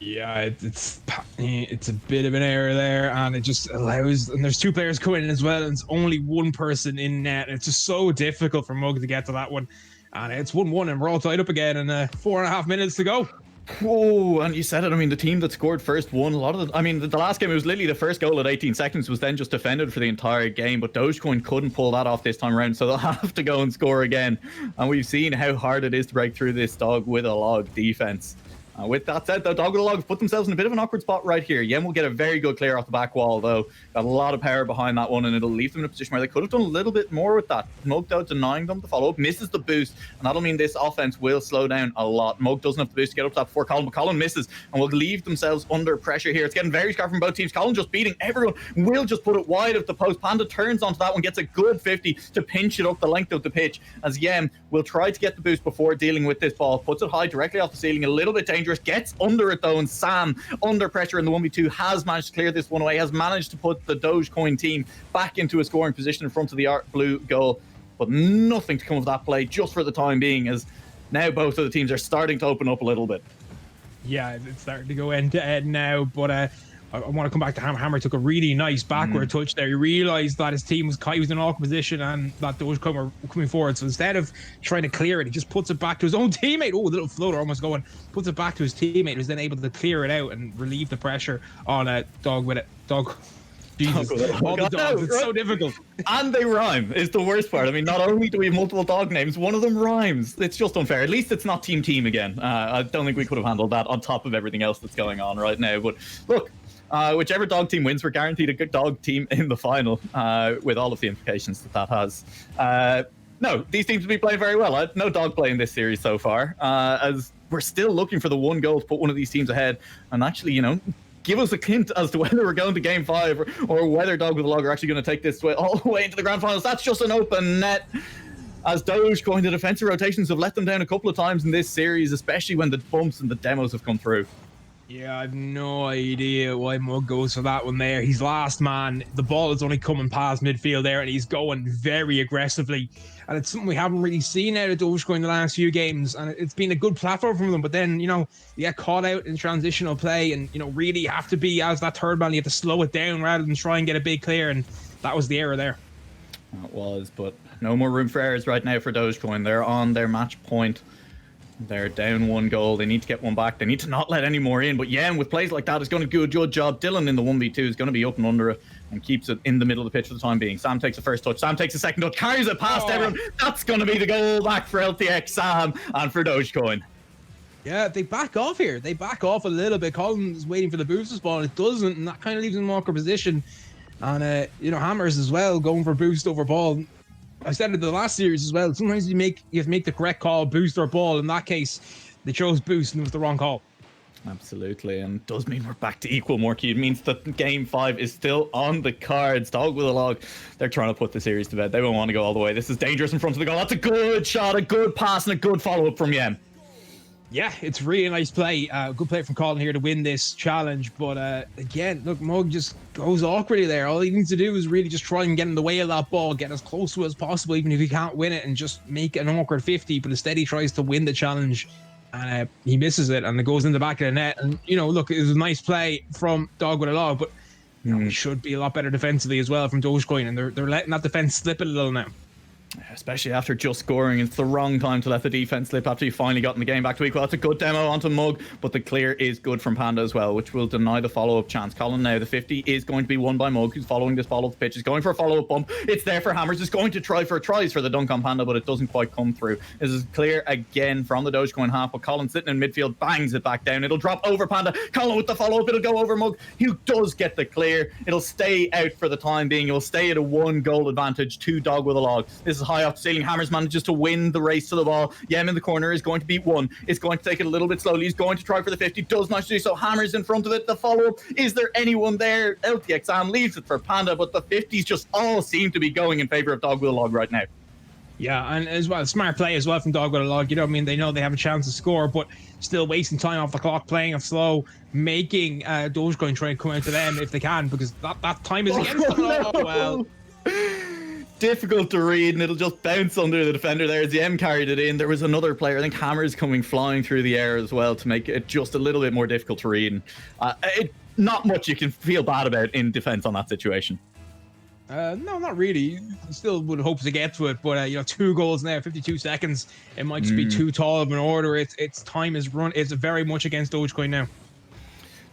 Yeah, it's a bit of an error there, and it just allows, and there's 2 players coming in as well, and it's only 1 person in net. It's just so difficult for Mug to get to that one. And it's 1-1, and we're all tied up again, and 4.5 minutes to go. Oh, and you said it. I mean, the team that scored first won. A lot of the, I mean, the last game, it was literally the first goal at 18 seconds was then just defended for the entire game. But Dogecoin couldn't pull that off this time around, so they'll have to go and score again. And we've seen how hard it is to break through this WYLDE defense. With that said, though, WYLDE put themselves in a bit of an awkward spot right here. Yem will get a very good clear off the back wall, though. Got a lot of power behind that one, and it'll leave them in a position where they could have done a little bit more with that. Mug, though, denying them the follow-up, misses the boost, and that'll mean this offense will slow down a lot. Mug doesn't have the boost to get up to that before Colin, but Colin misses, and will leave themselves under pressure here. It's getting very scarred from both teams. Colin just beating everyone. Will just put it wide of the post. Panda turns onto that one, gets a good 50 to pinch it up the length of the pitch, as Yem will try to get the boost before dealing with this ball. Puts it high directly off the ceiling, a little bit dangerous, gets under it though, and Sam, under pressure in the 1v2, has managed to clear this one away, has managed to put the Dogecoin team back into a scoring position in front of the Art Blue goal, but nothing to come of that play just for the time being, as now both of the teams are starting to open up a little bit. Yeah, it's starting to go end to end now, but I want to come back to Hammer. Hammer took a really nice backward touch there. He realized that his team was in an awkward position and that those were coming forward. So instead of trying to clear it, he just puts it back to his own teammate. Oh, a little floater almost going. Puts it back to his teammate, who's then able to clear it out and relieve the pressure on a dog with it. Dog. Jesus, all the dogs, it's so difficult. And they rhyme, is the worst part. I mean, not only do we have multiple dog names, one of them rhymes. It's just unfair. At least it's not team again. I don't think we could have handled that on top of everything else that's going on right now. But look, whichever dog team wins, we're guaranteed a good dog team in the final, with all of the implications that has. No, these teams have been playing very well. No dog play in this series so far, as we're still looking for the one goal to put one of these teams ahead. And actually, give us a hint as to whether we're going to game 5 or whether Dog with a Log are actually going to take this all the way into the grand finals. That's just an open net, as Dogecoin, the defensive rotations have let them down a couple of times in this series, especially when the bumps and the demos have come through. Yeah, I have no idea why Mug goes for that one there. He's last man. The ball is only coming past midfield there, and he's going very aggressively. And it's something we haven't really seen out of Dogecoin in the last few games. And it's been a good platform from them. But then, you get caught out in transitional play and, really have to be, as that third man, you have to slow it down rather than try and get a big clear. And that was the error there. It was, but no more room for errors right now for Dogecoin. They're on their match point. They're down 1 goal. They need to get one back. They need to not let any more in. But yeah, with plays like that, is going to do a good job. Dylan in the 1v2 is going to be up and under it and keeps it in the middle of the pitch for the time being. Sam takes the first touch. Sam takes the second touch. Carries it past everyone. That's going to be the goal back for LTX Sam and for Dogecoin. Yeah, they back off here. They back off a little bit. Collins waiting for the boost to spawn. It doesn't, and that kind of leaves him in an awkward position. And, Hammers as well, going for boost over ball. I said it in the last series as well. Sometimes you have to make the correct call, boost or ball. In that case, they chose boost and it was the wrong call. Absolutely, and does mean we're back to equal, Morky. It means that game 5 is still on the cards. Dog with a Log, they're trying to put the series to bed. They won't want to go all the way. This is dangerous in front of the goal. That's a good shot, a good pass, and a good follow-up from Yem. Yeah, it's really nice play. Good play from Colin here to win this challenge. But again, look, Mug just goes awkwardly there. All he needs to do is really just try and get in the way of that ball, get as close to it as possible, even if he can't win it, and just make an awkward 50. But instead, he tries to win the challenge, and he misses it, and it goes in the back of the net. And, look, it was a nice play from Dog with a Log, but it should be a lot better defensively as well from Dogecoin, and they're letting that defense slip a little now. Especially after just scoring. It's the wrong time to let the defense slip after you finally gotten the game back to equal. That's a good demo onto Mug, but the clear is good from Panda as well, which will deny the follow-up chance. Colin now, the 50 is going to be won by Mug, who's following this ball up the pitch. He's going for a follow-up bump. It's there for Hammers. It's going to try for tries for the dunk on Panda, but it doesn't quite come through. This is clear again from the Dogecoin half, but Colin sitting in midfield bangs it back down. It'll drop over Panda. Colin with the follow-up. It'll go over Mug, who does get the clear. It'll stay out for the time being. It'll stay at a 1-goal advantage to Dog with a Log. This is high off the ceiling. Hammers manages to win the race to the ball. Yem in the corner is going to beat 1. Is going to take it a little bit slowly. He's going to try for the 50. Does not do so. Hammers in front of it. The follow-up. Is there anyone there? LTX Sam leaves it for Panda, but the 50s just all seem to be going in favor of Dog with a Log right now. Yeah, and as well, smart play as well from Dog with a Log. They know they have a chance to score, but still wasting time off the clock, playing it slow, making Dogecoin try and come out to them if they can, because that time is against them. No. Oh, well. Difficult to read, and it'll just bounce under the defender there as the M carried it in. There was another player, I think Hammers, coming flying through the air as well to make it just a little bit more difficult to read. And, not much you can feel bad about in defense on that situation. No, not really. Still would hope to get to it, but 2 goals now, 52 seconds. It might just be too tall of an order. It's time is run. It's very much against Dogecoin now.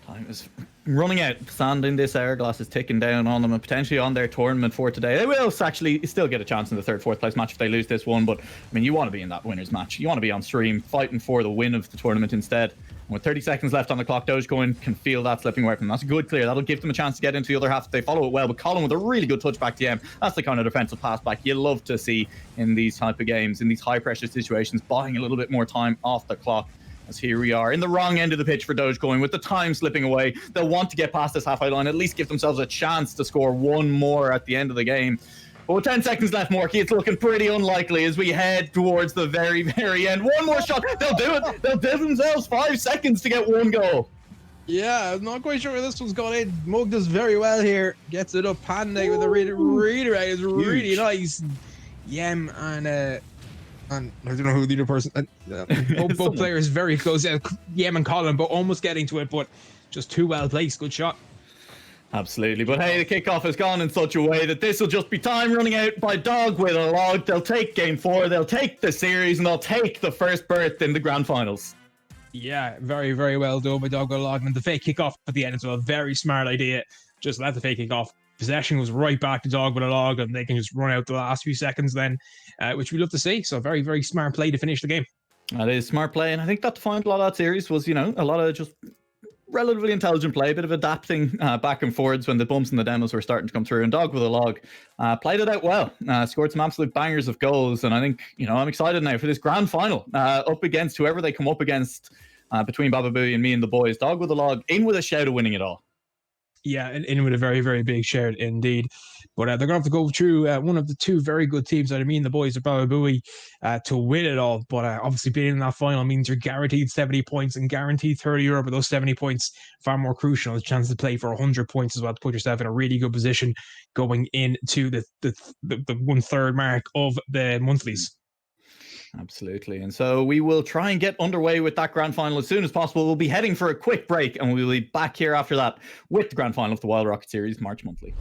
Time is running out. Sand in this hourglass is ticking down on them and potentially on their tournament for today. They will actually still get a chance in the 3rd, 4th place match if they lose this one, but I mean, you want to be in that winners match. You want to be on stream fighting for the win of the tournament instead. And with 30 seconds left on the clock, Dogecoin can feel that slipping away from them. That's a good clear. That'll give them a chance to get into the other half if they follow it well. But Colin with a really good touch back to him. That's the kind of defensive pass back you love to see in these type of games, in these high pressure situations, buying a little bit more time off the clock. As here we are in the wrong end of the pitch for Dogecoin with the time slipping away. They'll want to get past this halfway line, at least give themselves a chance to score 1 more at the end of the game. But with 10 seconds left, Morky, it's looking pretty unlikely as we head towards the very, very end. 1 more shot. They'll do it. They'll give themselves 5 seconds to get 1 goal. Yeah, I'm not quite sure where this one's going in. Mug does very well here. Gets it up. Panda with a reader. It's really nice. Yem and And I don't know who the other person. Both players very close. Yem and Colin, but almost getting to it, but just too well placed. Good shot. Absolutely. But hey, the kickoff has gone in such a way that this will just be time running out by dog with a log. They'll take game 4, they'll take the series, and they'll take the first berth in the grand finals. Yeah, very, very well done by Dog with a log. And the fake kickoff at the end is a very smart idea. Just let the fake kickoff. Possession goes right back to Dog with a log, and they can just run out the last few seconds then, which we love to see. So very, very smart play to finish the game. That is smart play, and I think that defined a lot of that series was, a lot of just relatively intelligent play, a bit of adapting back and forwards when the bumps and the demos were starting to come through. And Dog with a log played it out well, scored some absolute bangers of goals, and I think, I'm excited now for this grand final up against whoever they come up against between Baba Booey and me and the boys. Dog with a log in with a shout of winning it all. Yeah, and in with a very, very big shout indeed. But they're going to have to go through one of the two very good teams that the boys are Baba Booey to win it all. But obviously being in that final means you're guaranteed 70 points and guaranteed €30. But those 70 points far more crucial. A chance to play for 100 points as well to put yourself in a really good position going into the 1/3 mark of the monthlies. Absolutely. And so we will try and get underway with that grand final as soon as possible. We'll be heading for a quick break, and we'll be back here after that with the grand final of the Wild Rocket Series March Monthly.